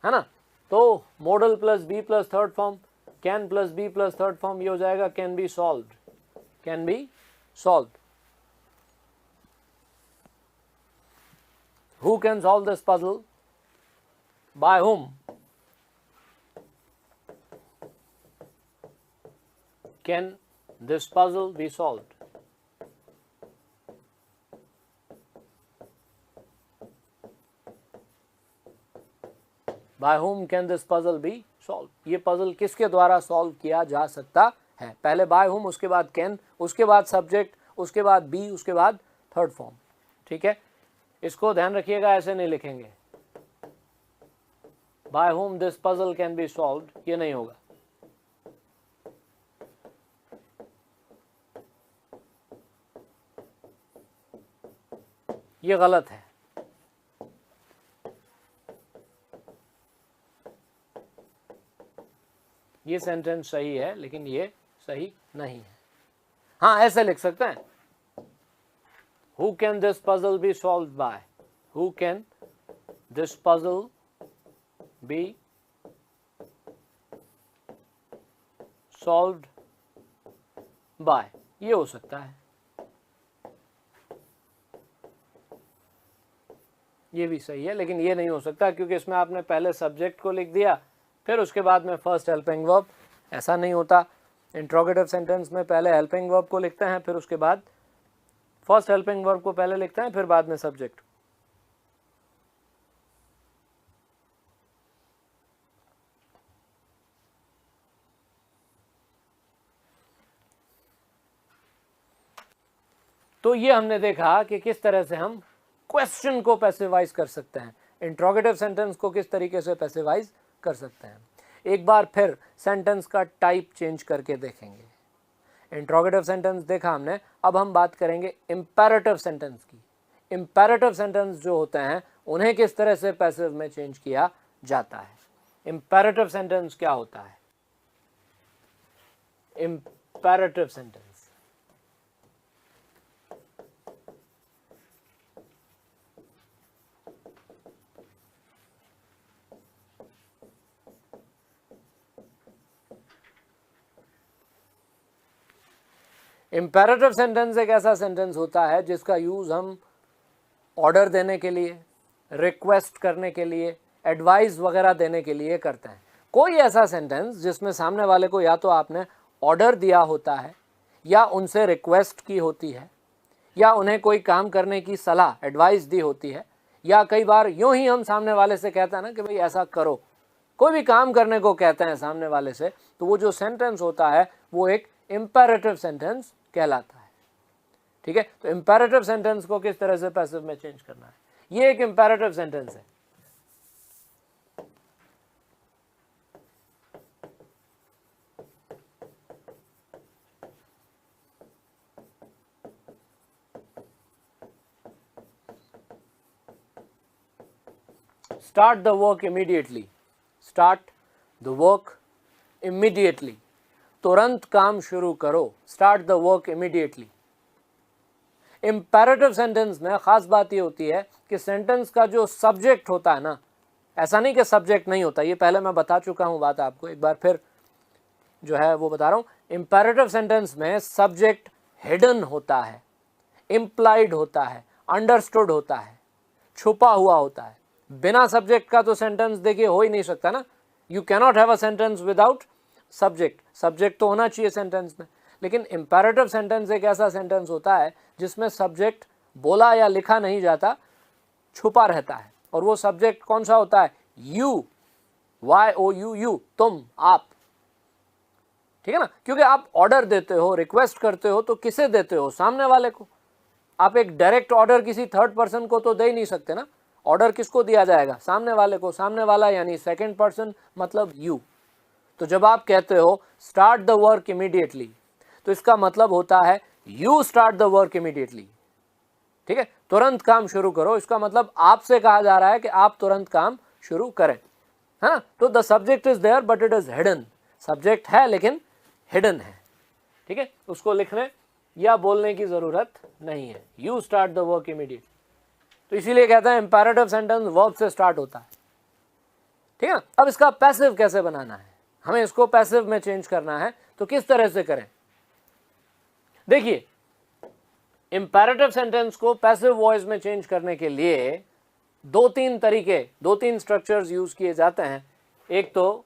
A: है ना। तो modal plus B plus third form, can plus B plus third form, ये हो जाएगा can be solved. Can be solved. Who can solve this puzzle? By whom? Can this puzzle be solved? By whom can this puzzle be solved? ये puzzle किसके द्वारा solve किया जा सकता है? पहले by whom, उसके बाद can, उसके बाद सब्जेक्ट, उसके बाद be, उसके बाद थर्ड फॉर्म, ठीक है। इसको ध्यान रखिएगा, ऐसे नहीं लिखेंगे by whom this puzzle can be solved, ये नहीं होगा। ये गलत है। ये सेंटेंस सही है लेकिन ये सही नहीं है। हाँ, ऐसे लिख सकते हैं, Who can this puzzle be solved by? Who can this puzzle be solved by, ये हो सकता है, ये भी सही है, लेकिन ये नहीं हो सकता क्योंकि इसमें आपने पहले सब्जेक्ट को लिख दिया फिर उसके बाद में फर्स्ट हेल्पिंग वर्ब, ऐसा नहीं होता। इंट्रोगेटिव सेंटेंस में पहले हेल्पिंग वर्ब को लिखते हैं फिर उसके बाद फर्स्ट हेल्पिंग वर्ब को पहले लिखते हैं फिर बाद में सब्जेक्ट। तो ये हमने देखा कि किस तरह से हम क्वेश्चन को पैसिवाइज कर सकते हैं, इंट्रोगेटिव सेंटेंस को किस तरीके से पैसिवाइज कर सकते हैं। एक बार फिर सेंटेंस का टाइप चेंज करके देखेंगे। इंट्रोगेटिव सेंटेंस देखा हमने, अब हम बात करेंगे इंपेरेटिव सेंटेंस की। इंपेरेटिव सेंटेंस जो होते हैं उन्हें किस तरह से पैसिव में चेंज किया जाता है। इंपेरेटिव सेंटेंस क्या होता है? इंपेरेटिव सेंटेंस इंपेरेटिव सेंटेंस एक ऐसा सेंटेंस होता है जिसका यूज हम ऑर्डर देने के लिए, रिक्वेस्ट करने के लिए, एडवाइस वगैरह देने के लिए करते हैं। कोई ऐसा सेंटेंस जिसमें सामने वाले को या तो आपने ऑर्डर दिया होता है या उनसे रिक्वेस्ट की होती है या उन्हें कोई काम करने की सलाह, एडवाइस दी होती है, या कई बार यूं ही हम सामने वाले से कहते हैं ना कि भाई ऐसा करो, कोई भी काम करने को कहते हैं सामने वाले से, तो वो जो सेंटेंस होता है वो एक इंपेरेटिव सेंटेंस कहलाता है। ठीक है, तो इंपेरेटिव सेंटेंस को किस तरह से पैसिव में चेंज करना है, ये एक इंपेरेटिव सेंटेंस है। Start the work immediately. Start the work immediately. तुरंत काम शुरू करो। Start the work immediately. Imperative sentence में खास बात ये होती है कि सेंटेंस का जो सब्जेक्ट होता है ना, ऐसा नहीं कि सब्जेक्ट नहीं होता, ये पहले मैं बता चुका हूँ बात आपको, एक बार फिर जो है वो बता रहा हूँ। इंपेरेटिव सेंटेंस में सब्जेक्ट हिडन होता है, इम्प्लाइड होता है, अंडरस्टूड होता है, छुपा हुआ होता है। बिना सब्जेक्ट का तो सेंटेंस देखिए हो ही नहीं सकता ना। You cannot have a sentence without subject. Subject तो होना चाहिए सेंटेंस में, लेकिन इंपेरेटिव सेंटेंस एक ऐसा सेंटेंस होता है जिसमें सब्जेक्ट बोला या लिखा नहीं जाता, छुपा रहता है। और वो सब्जेक्ट कौन सा होता है? यू, YOU, यू, तुम, आप। ठीक है ना, क्योंकि आप ऑर्डर देते हो, रिक्वेस्ट करते हो, तो किसे देते हो? सामने वाले को। आप एक डायरेक्ट ऑर्डर किसी थर्ड पर्सन को तो दे ही नहीं सकते ना। ऑर्डर किसको दिया जाएगा? सामने वाले को। सामने वाला यानी सेकंड पर्सन, मतलब यू। तो जब आप कहते हो स्टार्ट द वर्क इमीडिएटली, तो इसका मतलब होता है you start the work immediately. ठीक है, तुरंत काम शुरू करो, इसका मतलब आपसे कहा जा रहा है कि आप तुरंत काम शुरू करें, है ना। तो the subject is there but it is hidden. Subject है लेकिन हिडन है। ठीक है, उसको लिखने या बोलने की जरूरत नहीं है। You start the work immediately. तो इसीलिए कहता है इंपेरेटिव सेंटेंस वर्ब से स्टार्ट होता है। ठीक है, अब इसका पैसिव कैसे बनाना है? हमें इसको पैसिव में चेंज करना है, तो किस तरह से करें? देखिए, इंपेरेटिव सेंटेंस को पैसिव वॉइस में चेंज करने के लिए दो तीन तरीके, दो तीन स्ट्रक्चर्स यूज किए जाते हैं। एक तो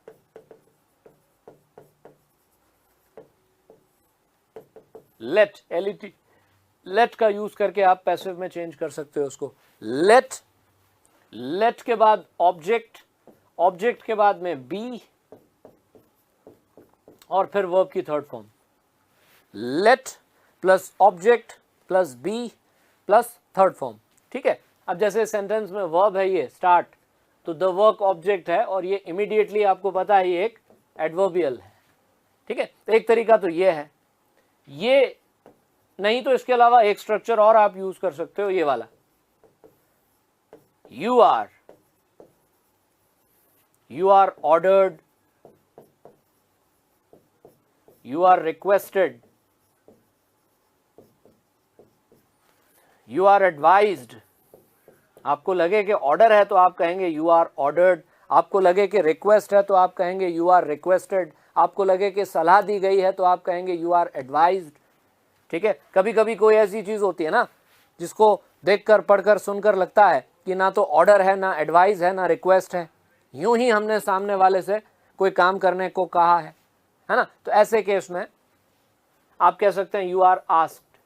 A: लेट, LET, लेट का यूज करके आप पैसिव में चेंज कर सकते हो उसको। लेट, लेट के बाद ऑब्जेक्ट, ऑब्जेक्ट के बाद में बी, और फिर वर्ब की third form. Let plus object plus B plus third form. ठीक है, अब जैसे सेंटेंस में वर्ब है ये स्टार्ट, तो द वर्क ऑब्जेक्ट है और ये इमीडिएटली आपको पता है ये एक एडवर्बियल है। ठीक है, तो एक तरीका तो ये है। ये नहीं तो इसके अलावा एक स्ट्रक्चर और आप यूज कर सकते हो, ये वाला। You are ordered, you are requested, you are advised. आपको लगे कि ऑर्डर है तो आप कहेंगे यू आर ऑर्डर्ड। आपको लगे कि रिक्वेस्ट है तो आप कहेंगे यू आर रिक्वेस्टेड। आपको लगे कि सलाह दी गई है तो आप कहेंगे यू आर एडवाइज्ड। ठीक है, कभी कभी कोई ऐसी चीज होती है ना जिसको देखकर पढ़कर सुनकर लगता है कि ना तो ऑर्डर है, ना एडवाइस है, ना रिक्वेस्ट है, यूं ही हमने सामने वाले से कोई काम करने को कहा है ना। तो ऐसे केस में आप कह सकते हैं you are asked,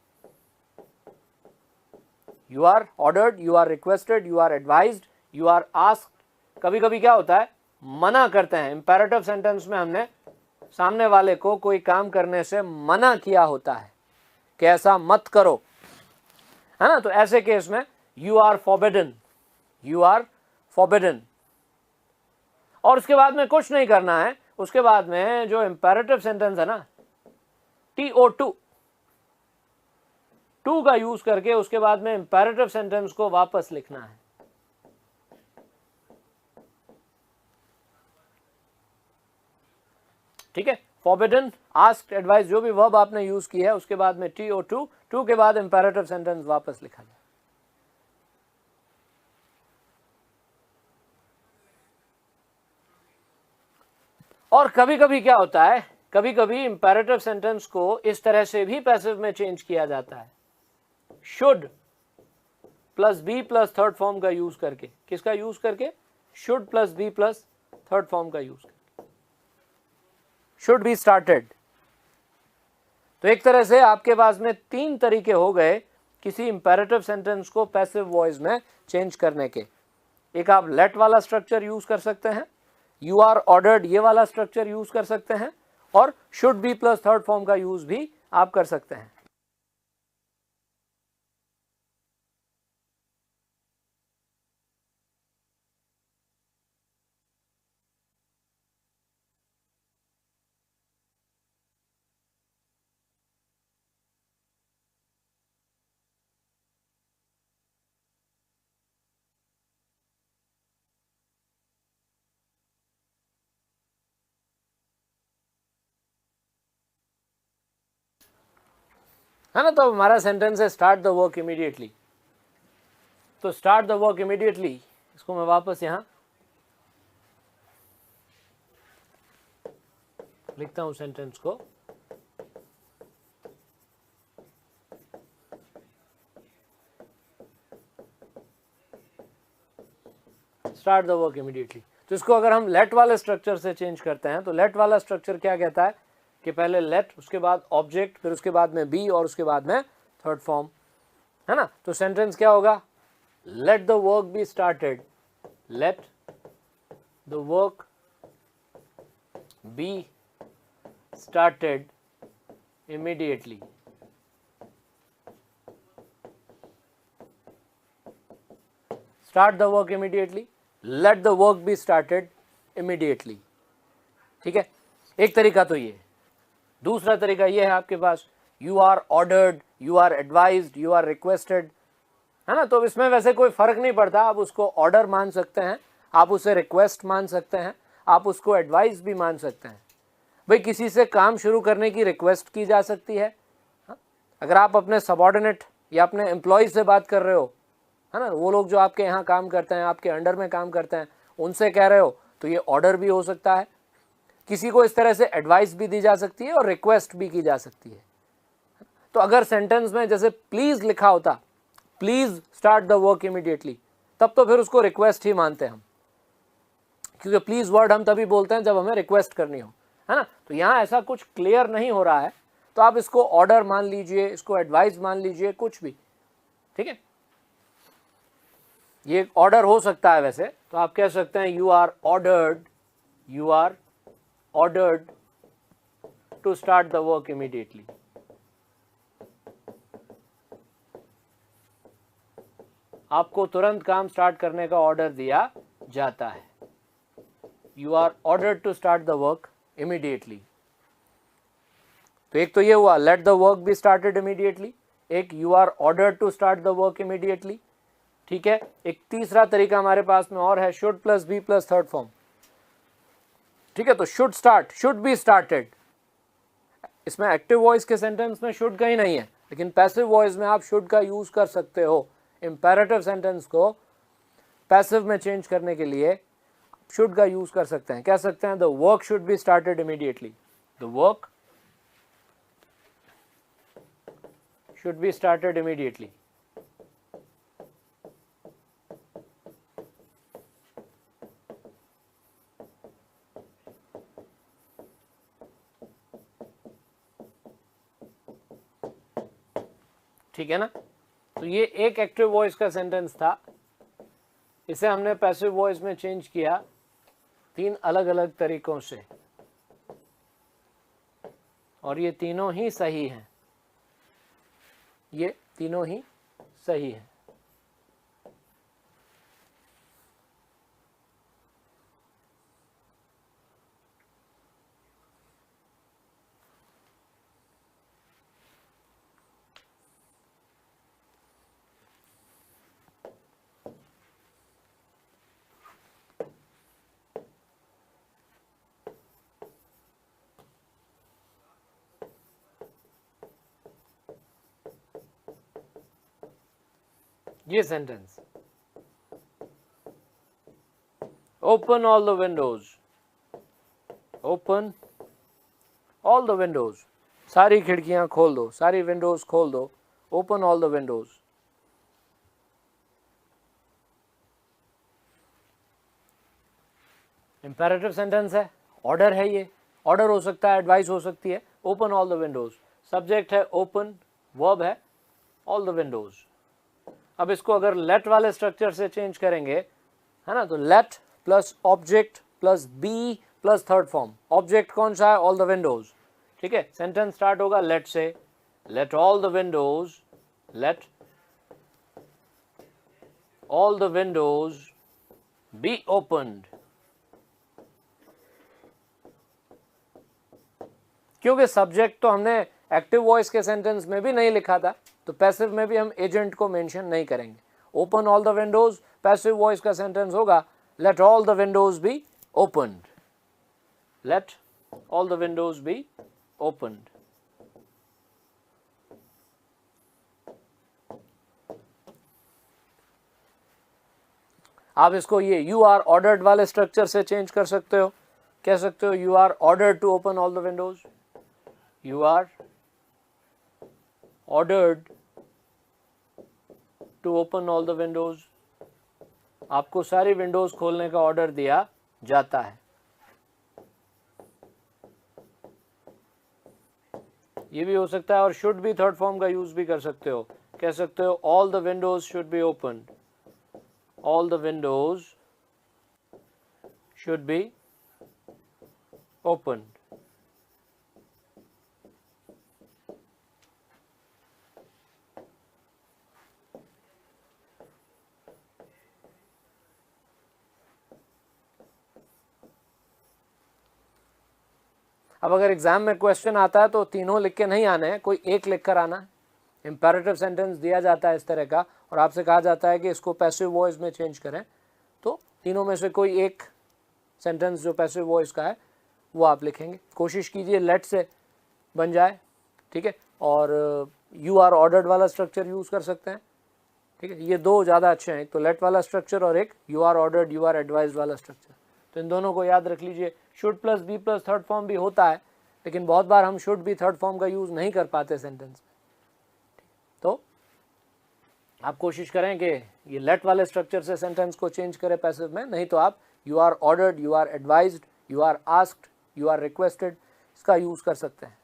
A: you are ordered, you are requested, you are advised, you are asked. कभी कभी क्या होता है, मना करते हैं, इंपेरेटिव सेंटेंस में हमने सामने वाले को कोई काम करने से मना किया होता है कि ऐसा मत करो, है ना। तो ऐसे केस में you are forbidden, you are forbidden. और उसके बाद में कुछ नहीं करना है, उसके बाद में जो इंपेरेटिव सेंटेंस है ना, TO2 टू का यूज करके उसके बाद में इंपेरेटिव सेंटेंस को वापस लिखना है। ठीक है, फॉरबिडन, आस्क्ड, एडवाइस, जो भी वर्ब आपने यूज की है उसके बाद में TO2, टू के बाद इंपेरेटिव सेंटेंस वापस लिखा जाए। और कभी कभी क्या होता है, कभी कभी इंपेरेटिव सेंटेंस को इस तरह से भी पैसिव में चेंज किया जाता है, should plus B plus third form का यूज करके। किसका यूज करके? Should plus B plus third form का यूज करके, शुड बी स्टार्टेड। तो एक तरह से आपके पास में 3 तरीके हो गए किसी इंपेरेटिव सेंटेंस को पैसिव वॉइस में चेंज करने के। एक आप लेट वाला स्ट्रक्चर यूज कर सकते हैं, यू आर ऑर्डर्ड ये वाला स्ट्रक्चर यूज कर सकते हैं, और should be plus third form का यूज भी आप कर सकते हैं। है ना। तो हमारा सेंटेंस है स्टार्ट द वर्क इमीडिएटली। तो स्टार्ट द वर्क इमीडिएटली, इसको मैं वापस यहां लिखता हूं सेंटेंस को। Start the work immediately. तो इसको अगर हम लेट वाले स्ट्रक्चर से चेंज करते हैं, तो लेट वाला स्ट्रक्चर क्या कहता है कि पहले लेट, उसके बाद ऑब्जेक्ट, फिर उसके बाद में बी, और उसके बाद में थर्ड फॉर्म, है ना। तो सेंटेंस क्या होगा? Late the work be started, late the work be started immediately. Start the work immediately, late the work be started immediately. ठीक है, एक तरीका तो ये। दूसरा तरीका ये है आपके पास, you are ordered, you are advised, you are requested, है ना। तो इसमें वैसे कोई फर्क नहीं पड़ता, आप उसको ऑर्डर मान सकते हैं, आप उसे रिक्वेस्ट मान सकते हैं, आप उसको एडवाइस भी मान सकते हैं। भाई किसी से काम शुरू करने की रिक्वेस्ट की जा सकती है। अगर आप अपने सबऑर्डिनेट या अपने एम्प्लॉय से बात कर रहे हो, है ना, वो लोग जो आपके यहाँ काम करते हैं, आपके अंडर में काम करते हैं, उनसे कह रहे हो, तो ये ऑर्डर भी हो सकता है। किसी को इस तरह से एडवाइस भी दी जा सकती है और रिक्वेस्ट भी की जा सकती है। तो अगर सेंटेंस में जैसे प्लीज लिखा होता, please start the work immediately, तब तो फिर उसको रिक्वेस्ट ही मानते हैं हम, क्योंकि प्लीज वर्ड हम तभी बोलते हैं जब हमें रिक्वेस्ट करनी हो, है ना। तो यहाँ ऐसा कुछ क्लियर नहीं हो रहा है, तो आप इसको ऑर्डर मान लीजिए, इसको एडवाइस मान लीजिए, कुछ भी, ठीक है। ये ऑर्डर हो सकता है वैसे, तो आप कह सकते हैं you are ordered, you are ordered to start the work immediately. आपको तुरंत काम स्टार्ट करने का ऑर्डर दिया जाता है। You are ordered to start the work immediately. तो एक तो ये हुआ let the work be started immediately, एक you are ordered to start the work immediately. ठीक है, एक तीसरा तरीका हमारे पास में और है, should plus B plus third form. ठीक है, तो should start, should be started. इसमें एक्टिव वॉइस के सेंटेंस में शुड का ही नहीं है, लेकिन पैसिव वॉइस में आप शुड का यूज कर सकते हो। इंपेरेटिव सेंटेंस को पैसिव में चेंज करने के लिए शुड का यूज कर सकते हैं। कह सकते हैं the work should be started immediately, the work should be started immediately. ठीक है ना? तो ये एक एक्टिव वॉइस का सेंटेंस था, इसे हमने पैसिव वॉइस में चेंज किया 3 अलग अलग तरीकों से, और ये तीनों ही सही हैं, ये तीनों ही सही हैं। ये sentence, open all the Windows, open all the Windows, सारी खिड़कियां खोल दो, सारी विंडोज खोल दो, open all the Windows. Imperative sentence है, ऑर्डर है, ये ऑर्डर हो सकता है, एडवाइस हो सकती है। Open all the Windows, subject है ओपन, वर्ब है ऑल द विंडोज। अब इसको अगर लेट वाले स्ट्रक्चर से चेंज करेंगे, है ना, तो let plus object plus B plus third form. Object कौन सा है? All the windows. ठीक है, सेंटेंस स्टार्ट होगा लेट से, let all the windows, let all the windows be opened. क्योंकि सब्जेक्ट तो हमने एक्टिव वॉइस के सेंटेंस में भी नहीं लिखा था, तो पैसिव में भी हम एजेंट को मेंशन नहीं करेंगे। Open all the windows, passive voice का सेंटेंस होगा let all the windows be opened, let all the windows be opened. आप इसको ये यू आर ऑर्डर्ड वाले स्ट्रक्चर से चेंज कर सकते हो, कह सकते हो you are ordered to open all the windows, you are ordered to open all the windows. आपको सारी विंडोज खोलने का ऑर्डर दिया जाता है। ये भी हो सकता है, और शुड भी थर्ड फॉर्म का यूज भी कर सकते हो, कह सकते हो all the Windows should be open, all the Windows should be open. अब अगर एग्जाम में क्वेश्चन आता है तो तीनों लिख के नहीं आने हैं, कोई एक लिख कर आना है। इंपेरेटिव सेंटेंस दिया जाता है इस तरह का, और आपसे कहा जाता है कि इसको पैसिव वॉइस में चेंज करें, तो तीनों में से कोई एक सेंटेंस जो पैसिव वॉइस का है वो आप लिखेंगे। कोशिश कीजिए लेट से बन जाए, ठीक है, और यू आर ऑर्डर्ड वाला स्ट्रक्चर यूज़ कर सकते हैं। ठीक है, ये दो ज़्यादा अच्छे हैं, एक तो लेट वाला स्ट्रक्चर और एक you are ordered you are advise वाला स्ट्रक्चर। तो इन दोनों को याद रख लीजिए। Should plus B plus third form भी होता है, लेकिन बहुत बार हम शुड बी थर्ड फॉर्म का यूज़ नहीं कर पाते सेंटेंस में। तो आप कोशिश करें कि ये लेट वाले स्ट्रक्चर से सेंटेंस को चेंज करें पैसिव में, नहीं तो आप you are ordered, you are advised, you are asked, you are requested, इसका यूज़ कर सकते हैं।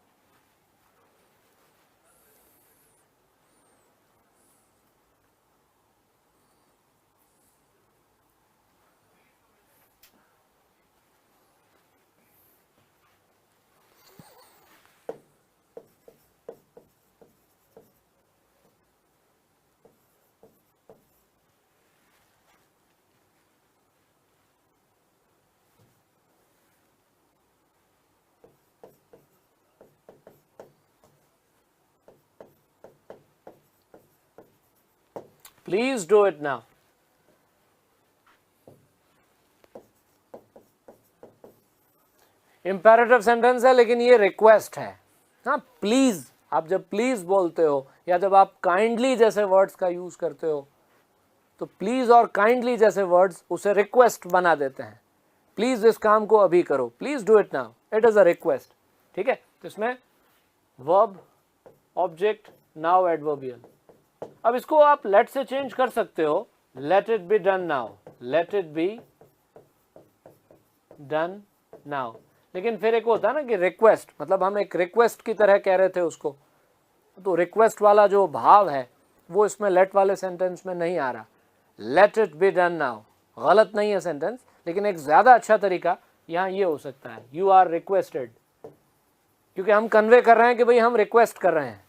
A: Please do it now. Imperative sentence है, लेकिन ये रिक्वेस्ट है। हाँ, प्लीज, आप जब प्लीज बोलते हो या जब आप काइंडली जैसे वर्ड्स का यूज करते हो, तो प्लीज और काइंडली जैसे वर्ड्स उसे रिक्वेस्ट बना देते हैं। प्लीज इस काम को अभी करो, please do it now, it is a request. ठीक है, तो इसमें वर्ब, ऑब्जेक्ट, नाउ एडवर्बियल। अब इसको आप लेट से चेंज कर सकते हो, late it be done now, let it be done now. लेकिन फिर एक होता है ना कि रिक्वेस्ट, मतलब हम एक रिक्वेस्ट की तरह कह रहे थे उसको, तो रिक्वेस्ट वाला जो भाव है वो इसमें लेट वाले सेंटेंस में नहीं आ रहा। Late it be done now गलत नहीं है सेंटेंस, लेकिन एक ज्यादा अच्छा तरीका यहाँ ये हो सकता है, यू आर रिक्वेस्टेड, क्योंकि हम कन्वे कर रहे हैं कि भाई हम रिक्वेस्ट कर रहे हैं,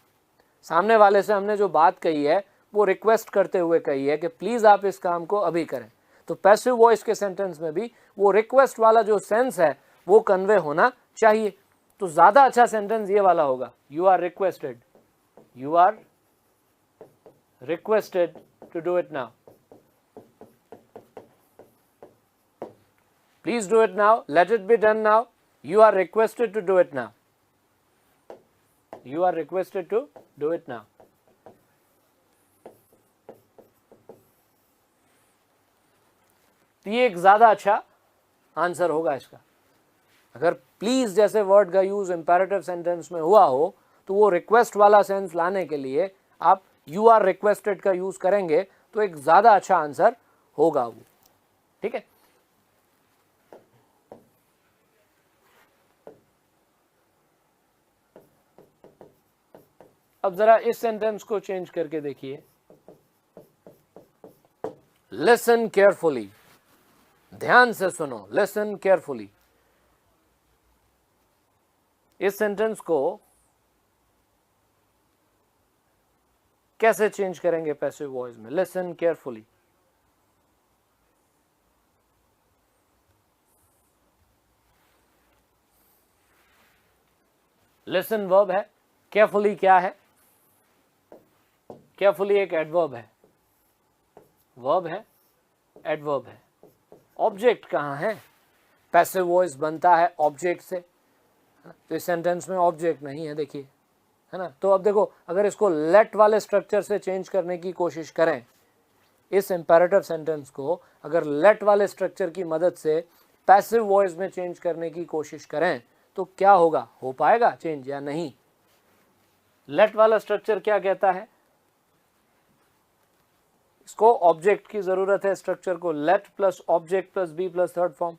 A: सामने वाले से हमने जो बात कही है वो रिक्वेस्ट करते हुए कही है कि प्लीज आप इस काम को अभी करें। तो पैसिव वॉइस के सेंटेंस में भी वो रिक्वेस्ट वाला जो सेंस है वो कन्वे होना चाहिए। तो ज्यादा अच्छा सेंटेंस ये वाला होगा, you are requested, you are requested to do it now, please do it now, let it be done now, you are requested to do it now, you are requested to do it now। तो ये एक ज्यादा अच्छा answer होगा इसका। अगर please जैसे word का यूज इंपैरेटिव सेंटेंस में हुआ हो तो वो रिक्वेस्ट वाला सेंस लाने के लिए आप यू आर रिक्वेस्टेड का यूज करेंगे तो एक ज्यादा अच्छा आंसर होगा वो। ठीक है, अब जरा इस सेंटेंस को चेंज करके देखिए, लिसन केयरफुली, ध्यान से सुनो, लिसन केयरफुली। इस सेंटेंस को कैसे चेंज करेंगे पैसिव वॉइस में, लिसन केयरफुली। लिसन वर्ब है, केयरफुली क्या है, केयरफुली एक एडवर्ब है, वर्ब है, एडवर्ब है। ऑब्जेक्ट कहाँ है, पैसिव वॉइस बनता है ऑब्जेक्ट से, तो इस सेंटेंस में ऑब्जेक्ट नहीं है, देखिए, है ना। तो अब देखो, अगर इसको लेट वाले स्ट्रक्चर से चेंज करने की कोशिश करें, इस इंपैरेटिव सेंटेंस को अगर लेट वाले स्ट्रक्चर की मदद से पैसिव वॉइस में चेंज करने की कोशिश करें तो क्या होगा, हो पाएगा चेंज या नहीं। लेट वाला स्ट्रक्चर क्या कहता है, इसको ऑब्जेक्ट की जरूरत है, स्ट्रक्चर को let plus object plus B plus third form,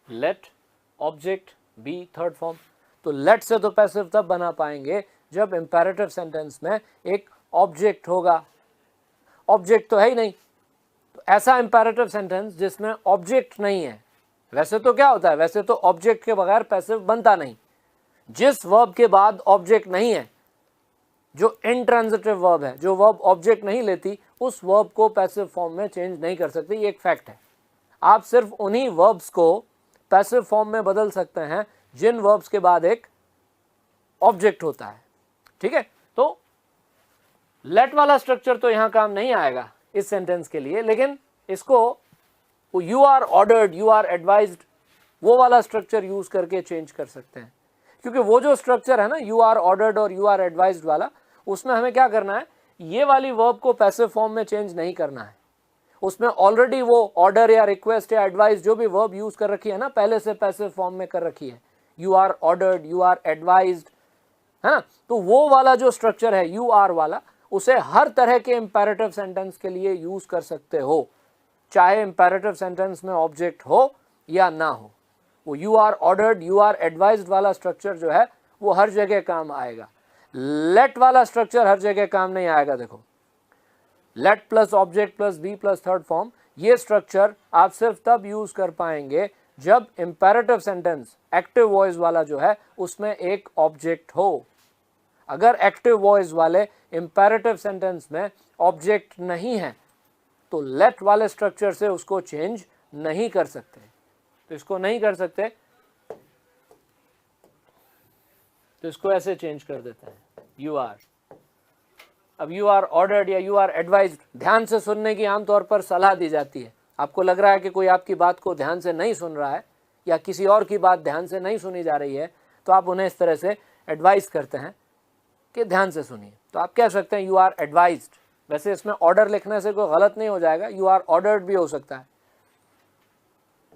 A: let object be third form. तो लेट से तो पैसिव तब बना पाएंगे जब इंपैरेटिव सेंटेंस में एक ऑब्जेक्ट होगा, ऑब्जेक्ट तो है ही नहीं। तो ऐसा इंपैरेटिव सेंटेंस जिसमें ऑब्जेक्ट नहीं है, वैसे तो क्या होता है, वैसे तो ऑब्जेक्ट के बगैर पैसिव बनता नहीं। जिस वर्ब के बाद ऑब्जेक्ट नहीं है, जो इंट्रांजिटिव वर्ब है, जो वर्ब ऑब्जेक्ट नहीं लेती, उस वर्ब को पैसिव फॉर्म में चेंज नहीं कर सकते, ये एक फैक्ट है। आप सिर्फ उन्हीं वर्ब्स को पैसिव फॉर्म में बदल सकते हैं जिन वर्ब्स के बाद एक ऑब्जेक्ट होता है। ठीक है, तो लेट वाला स्ट्रक्चर तो यहां काम नहीं आएगा इस सेंटेंस के लिए, लेकिन इसको you are ordered, you are advised, वो वाला स्ट्रक्चर यूज करके चेंज कर सकते हैं। क्योंकि वो जो स्ट्रक्चर है ना, यू आर ऑर्डर्ड और यू आर एडवाइज्ड वाला, उसमें हमें क्या करना है, ये वाली वर्ब को पैसिव फॉर्म में चेंज नहीं करना है। उसमें ऑलरेडी वो ऑर्डर या रिक्वेस्ट या एडवाइस जो भी वर्ब यूज कर रखी है ना, पहले से पैसिव फॉर्म में कर रखी है, you are ordered, you are advised, है ना। तो वो वाला जो स्ट्रक्चर है यू आर वाला, उसे हर तरह के इंपैरेटिव सेंटेंस के लिए यूज कर सकते हो, चाहे इंपैरेटिव सेंटेंस में ऑब्जेक्ट हो या ना हो। वो you are ordered, you are advised वाला स्ट्रक्चर जो है वो हर जगह काम आएगा। लेट वाला स्ट्रक्चर हर जगह काम नहीं आएगा। देखो, let plus object plus B plus third form, ये स्ट्रक्चर आप सिर्फ तब यूज कर पाएंगे जब इंपैरेटिव सेंटेंस एक्टिव वॉइस वाला जो है उसमें एक ऑब्जेक्ट हो। अगर एक्टिव वॉइस वाले इंपैरेटिव सेंटेंस में ऑब्जेक्ट नहीं है तो लेट वाले स्ट्रक्चर से उसको चेंज नहीं कर सकते। तो इसको नहीं कर सकते, तो इसको ऐसे चेंज कर देते हैं, यू आर। अब यू आर ऑर्डर्ड या यू आर एडवाइज्ड, ध्यान से सुनने की आमतौर पर सलाह दी जाती है। आपको लग रहा है कि कोई आपकी बात को ध्यान से नहीं सुन रहा है या किसी और की बात ध्यान से नहीं सुनी जा रही है, तो आप उन्हें इस तरह से एडवाइस करते हैं कि ध्यान से सुनिए। तो आप कह सकते हैं यू आर एडवाइज्ड। वैसे इसमें ऑर्डर लिखने से कोई गलत नहीं हो जाएगा, यू आर ऑर्डर्ड भी हो सकता है।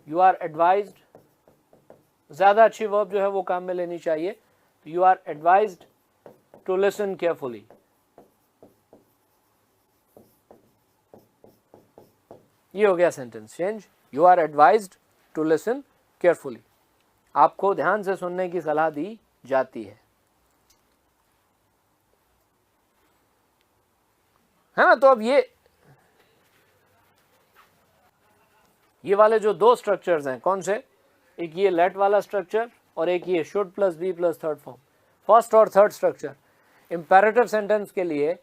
A: यू आर एडवाइज्ड ज़्यादा अच्छी वर्ब जो है वो काम में लेनी चाहिए, you are advised to listen carefully. ये हो गया sentence change, you are advised to listen carefully, आपको ध्यान से सुनने की सलाह दी जाती है ना। तो अब ये वाले जो दो स्ट्रक्चर्स हैं, कौन से, एक ये लेट वाला स्ट्रक्चर और एक ये should plus B plus third form, first और थर्ड स्ट्रक्चर। इंपेरेटिव सेंटेंस के लिए,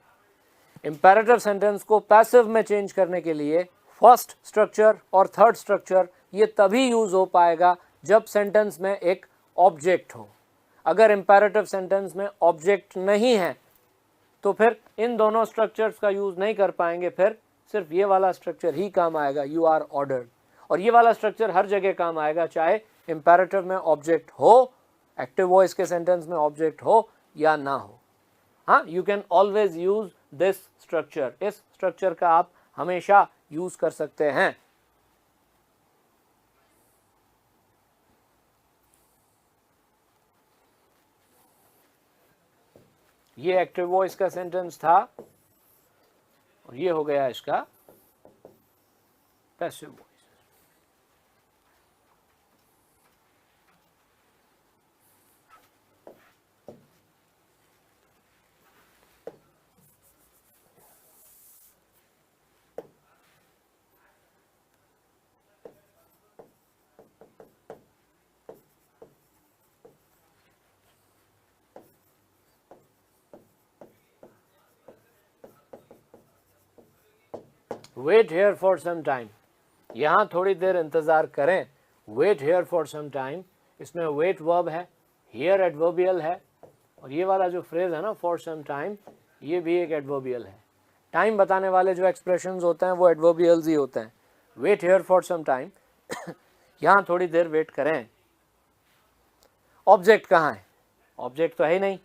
A: इंपेरेटिव सेंटेंस को पैसिव में चेंज करने के लिए फर्स्ट स्ट्रक्चर और थर्ड स्ट्रक्चर ये तभी यूज हो पाएगा जब सेंटेंस में एक ऑब्जेक्ट हो। अगर इंपेरेटिव सेंटेंस में ऑब्जेक्ट नहीं है तो फिर इन दोनों स्ट्रक्चर्स का यूज नहीं कर पाएंगे, फिर सिर्फ ये वाला स्ट्रक्चर ही काम आएगा, यू आर ऑर्डर्ड। और ये वाला स्ट्रक्चर हर जगह काम आएगा, चाहे इंपेरेटिव में ऑब्जेक्ट हो, एक्टिव वॉइस के सेंटेंस में ऑब्जेक्ट हो या ना हो। हाँ, you can always use this structure, इस स्ट्रक्चर का आप हमेशा यूज कर सकते हैं। ये एक्टिव वॉइस का सेंटेंस था और ये हो गया इसका passive voice. Wait here for some time, यहाँ थोड़ी देर इंतज़ार करें। Wait here for some time, इसमें वेट वर्ब है, हेयर एडवर्बियल है, और ये वाला जो फ्रेज है ना फॉर सम टाइम, ये भी एक एडवर्बियल है। टाइम बताने वाले जो एक्सप्रेशंस होते हैं वो एडवर्बियल्स ही होते हैं। Wait here for some time, यहाँ थोड़ी देर वेट करें। ऑब्जेक्ट कहाँ है? ऑब्जेक्ट तो है ही नहीं,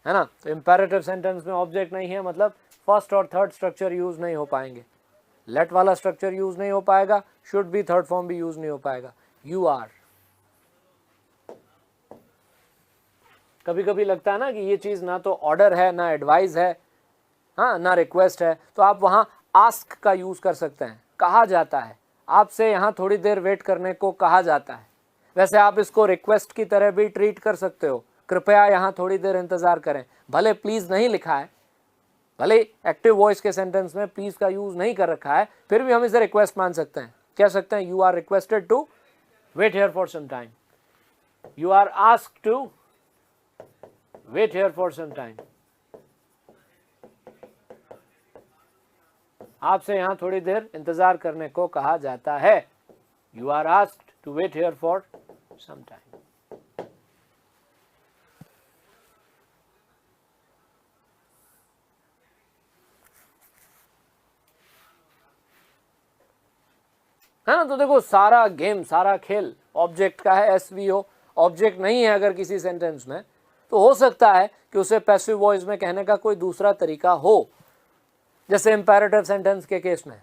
A: है ना। तो इंपेरेटिव सेंटेंस में ऑब्जेक्ट नहीं है, मतलब फर्स्ट और थर्ड स्ट्रक्चर यूज नहीं हो पाएंगे। लेट वाला स्ट्रक्चर यूज नहीं हो पाएगा, शुड भी थर्ड फॉर्म भी यूज नहीं हो पाएगा। यू आर, कभी कभी लगता है ना कि ये चीज ना तो ऑर्डर है, ना एडवाइस है, हाँ, ना रिक्वेस्ट है, तो आप वहां आस्क का यूज कर सकते हैं। कहा जाता है, आपसे यहाँ थोड़ी देर वेट करने को कहा जाता है। वैसे आप इसको रिक्वेस्ट की तरह भी ट्रीट कर सकते हो, कृपया यहाँ थोड़ी देर इंतजार करें। भले प्लीज नहीं लिखा है, भले एक्टिव वॉइस के सेंटेंस में प्लीज का यूज नहीं कर रखा है, फिर भी हम इसे रिक्वेस्ट मान सकते हैं। कह सकते हैं you are requested to wait here for some time, you are asked to wait here for some time. आपसे यहां थोड़ी देर इंतजार करने को कहा जाता है। You are asked to wait here for some time. है ना। तो देखो, सारा गेम, सारा खेल ऑब्जेक्ट का है, एसवीओ। ऑब्जेक्ट नहीं है अगर किसी सेंटेंस में, तो हो सकता है कि उसे पैसिव वॉइस में कहने का कोई दूसरा तरीका हो, जैसे इंपेरेटिव सेंटेंस के केस में।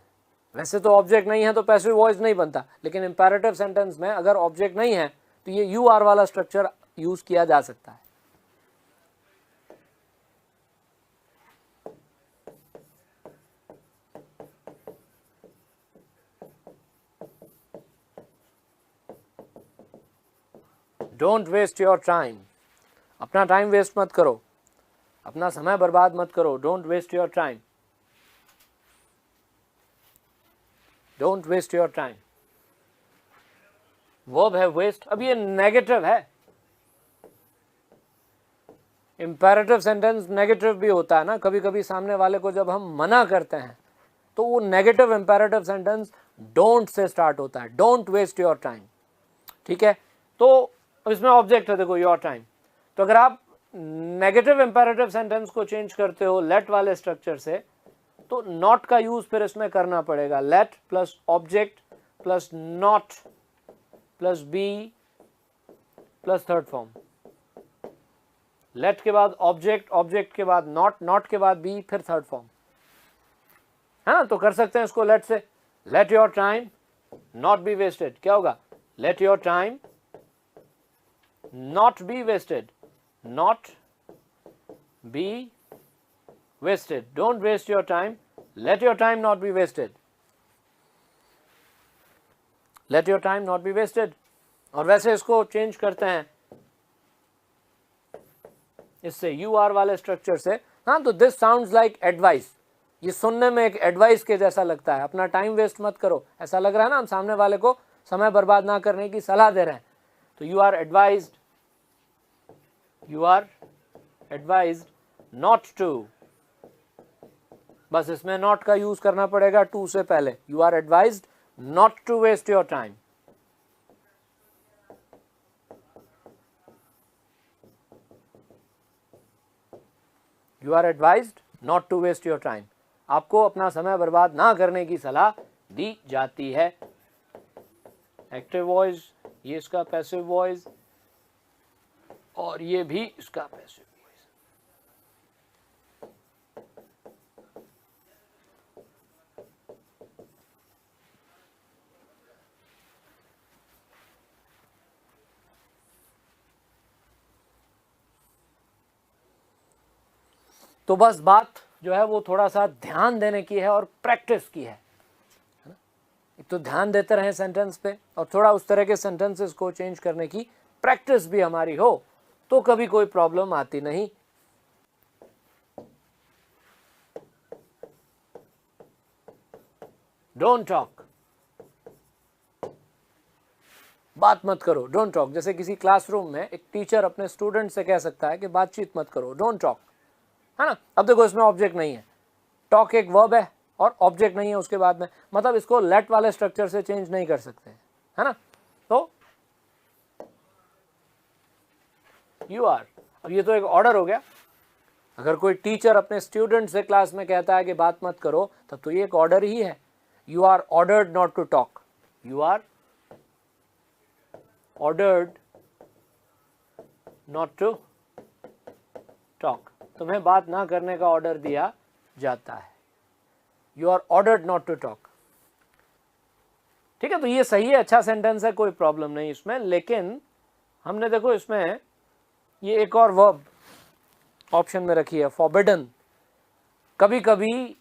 A: वैसे तो ऑब्जेक्ट नहीं है तो पैसिव वॉइस नहीं बनता, लेकिन इंपेरेटिव सेंटेंस में अगर ऑब्जेक्ट नहीं है तो ये यू आर वाला स्ट्रक्चर यूज किया जा सकता है। डोंट वेस्ट योर टाइम, अपना टाइम वेस्ट मत करो, अपना समय बर्बाद मत करो। Don't waste your time, don't waste your time. Verb है वेस्ट, अब ये नेगेटिव है। इंपेरेटिव सेंटेंस नेगेटिव भी होता है ना, कभी कभी सामने वाले को जब हम मना करते हैं तो वो negative imperative sentence don't say start होता है, डोंट वेस्ट योर टाइम। ठीक है, तो इसमें ऑब्जेक्ट है, देखो योर टाइम। तो अगर आप नेगेटिव इंपेरेटिव सेंटेंस को चेंज करते हो लेट वाले स्ट्रक्चर से, तो नॉट का यूज फिर इसमें करना पड़ेगा। Let plus object plus not plus B plus third form. Let के बाद ऑब्जेक्ट, ऑब्जेक्ट के बाद नॉट, नॉट के बाद बी, फिर थर्ड फॉर्म, है ना। तो कर सकते हैं इसको लेट से। Let your time not be wasted, क्या होगा? Let your time not be wasted, not be wasted. Don't waste your time. Let your time not be wasted. Let your time not be wasted. और वैसे इसको change करते हैं इससे you are वाले structure से. हाँ, तो दिस साउंड्स लाइक एडवाइस. ये सुनने में एक एडवाइस के जैसा लगता है. अपना टाइम वेस्ट मत करो, ऐसा लग रहा है ना हम सामने वाले को समय बर्बाद ना करने की सलाह दे रहे हैं. तो you are advised, you are advised not to. बस इसमें नॉट का यूज करना पड़ेगा टू से पहले. You are advised not to waste your time. You are advised not to waste your time. आपको अपना समय बर्बाद ना करने की सलाह दी जाती है. एक्टिव वॉइस, ये इसका पैसिव वॉइस और ये भी इसका पैसिव वॉइस. तो बस बात जो है वो थोड़ा सा ध्यान देने की है और प्रैक्टिस की है. एक तो ध्यान देते रहें सेंटेंस पे और थोड़ा उस तरह के सेंटेंसेस को चेंज करने की प्रैक्टिस भी हमारी हो तो कभी कोई प्रॉब्लम आती नहीं. डोंट टॉक, बात मत करो. Don't talk. जैसे किसी क्लासरूम में एक टीचर अपने स्टूडेंट से कह सकता है कि बातचीत मत करो, डोंट टॉक, है ना. अब देखो इसमें ऑब्जेक्ट नहीं है, टॉक एक वर्ब है और ऑब्जेक्ट नहीं है उसके बाद में, मतलब इसको लेट वाले स्ट्रक्चर से चेंज नहीं कर सकते, है ना. तो यू आर, अब ये तो एक ऑर्डर हो गया. अगर कोई टीचर अपने स्टूडेंट से क्लास में कहता है कि बात मत करो, तब तो ये एक ऑर्डर ही है. You are ordered not to talk. You are ordered not to talk. तुम्हें बात ना करने का ऑर्डर दिया जाता है. You are ordered not to talk. ठीक है, तो ये सही है, अच्छा सेंटेंस है, कोई प्रॉब्लम नहीं इसमें. लेकिन हमने देखो इसमें ये एक और वर्ब ऑप्शन में रखी है, फॉरबिडन. कभी कभी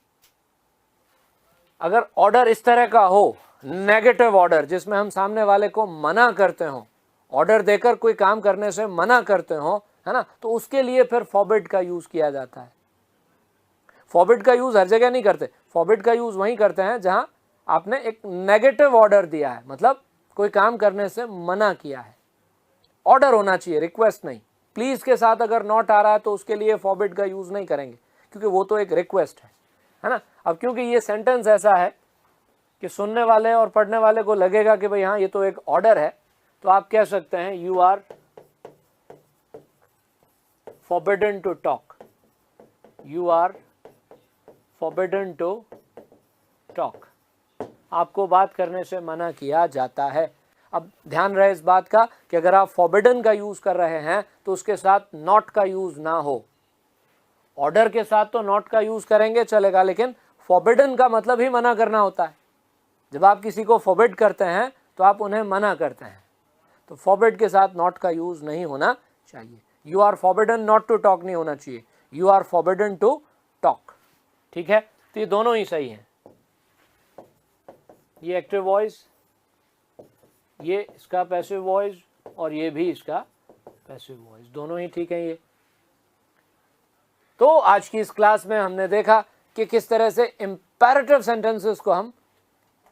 A: अगर ऑर्डर इस तरह का हो, नेगेटिव ऑर्डर, जिसमें हम सामने वाले को मना करते हो, ऑर्डर देकर कोई काम करने से मना करते हो, है ना, तो उसके लिए फिर फॉरबिड का यूज किया जाता है. फॉरबिड का यूज हर जगह नहीं करते. फॉरबिड का यूज वहीं करते हैं जहां आपने एक नेगेटिव ऑर्डर दिया है, मतलब कोई काम करने से मना किया है. ऑर्डर होना चाहिए, रिक्वेस्ट नहीं. प्लीज के साथ अगर नॉट आ रहा है तो उसके लिए फॉरबिड का यूज नहीं करेंगे, क्योंकि वो तो एक रिक्वेस्ट है ना. अब क्योंकि ये सेंटेंस ऐसा है कि सुनने वाले और पढ़ने वाले को लगेगा कि भाई हाँ ये तो एक ऑर्डर है, तो आप कह सकते हैं you are forbidden to talk. You are forbidden to talk. आपको बात करने से मना किया जाता है. अब ध्यान रहे इस बात का कि अगर आप forbidden का यूज कर रहे हैं तो उसके साथ not का यूज ना हो. ऑर्डर के साथ तो not का यूज करेंगे चलेगा, लेकिन forbidden का मतलब ही मना करना होता है. जब आप किसी को forbid करते हैं तो आप उन्हें मना करते हैं. तो forbid के साथ not का यूज नहीं होना चाहिए. You are forbidden not to talk नहीं होना चाहिए. You are forbidden to talk. ठीक है, तो ये दोनों ही सही हैं. ये एक्टिव वॉइस, ये इसका पैसिव वॉइस और ये भी इसका पैसिव वॉइस, दोनों ही ठीक है ये. तो आज की इस क्लास में हमने देखा कि किस तरह से इंपेरेटिव सेंटेंसेस को हम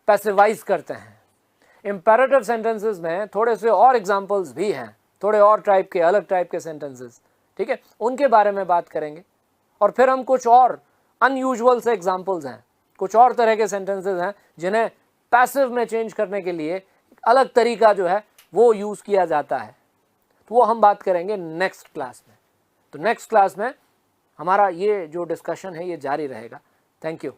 A: पैसिवाइज करते हैं. इंपेरेटिव सेंटेंसेस में थोड़े से और एग्जांपल्स भी हैं, थोड़े और टाइप के, अलग टाइप के सेंटेंसेस. ठीक है, उनके बारे में बात करेंगे. और फिर हम कुछ और अनयूजुअल से एग्जांपल्स हैं, कुछ और तरह के सेंटेंसेस हैं जिन्हें पैसिव में चेंज करने के लिए एक अलग तरीका जो है वो यूज़ किया जाता है. तो वो हम बात करेंगे नेक्स्ट क्लास में. तो नेक्स्ट क्लास में हमारा ये जो डिस्कशन है ये जारी रहेगा. Thank you.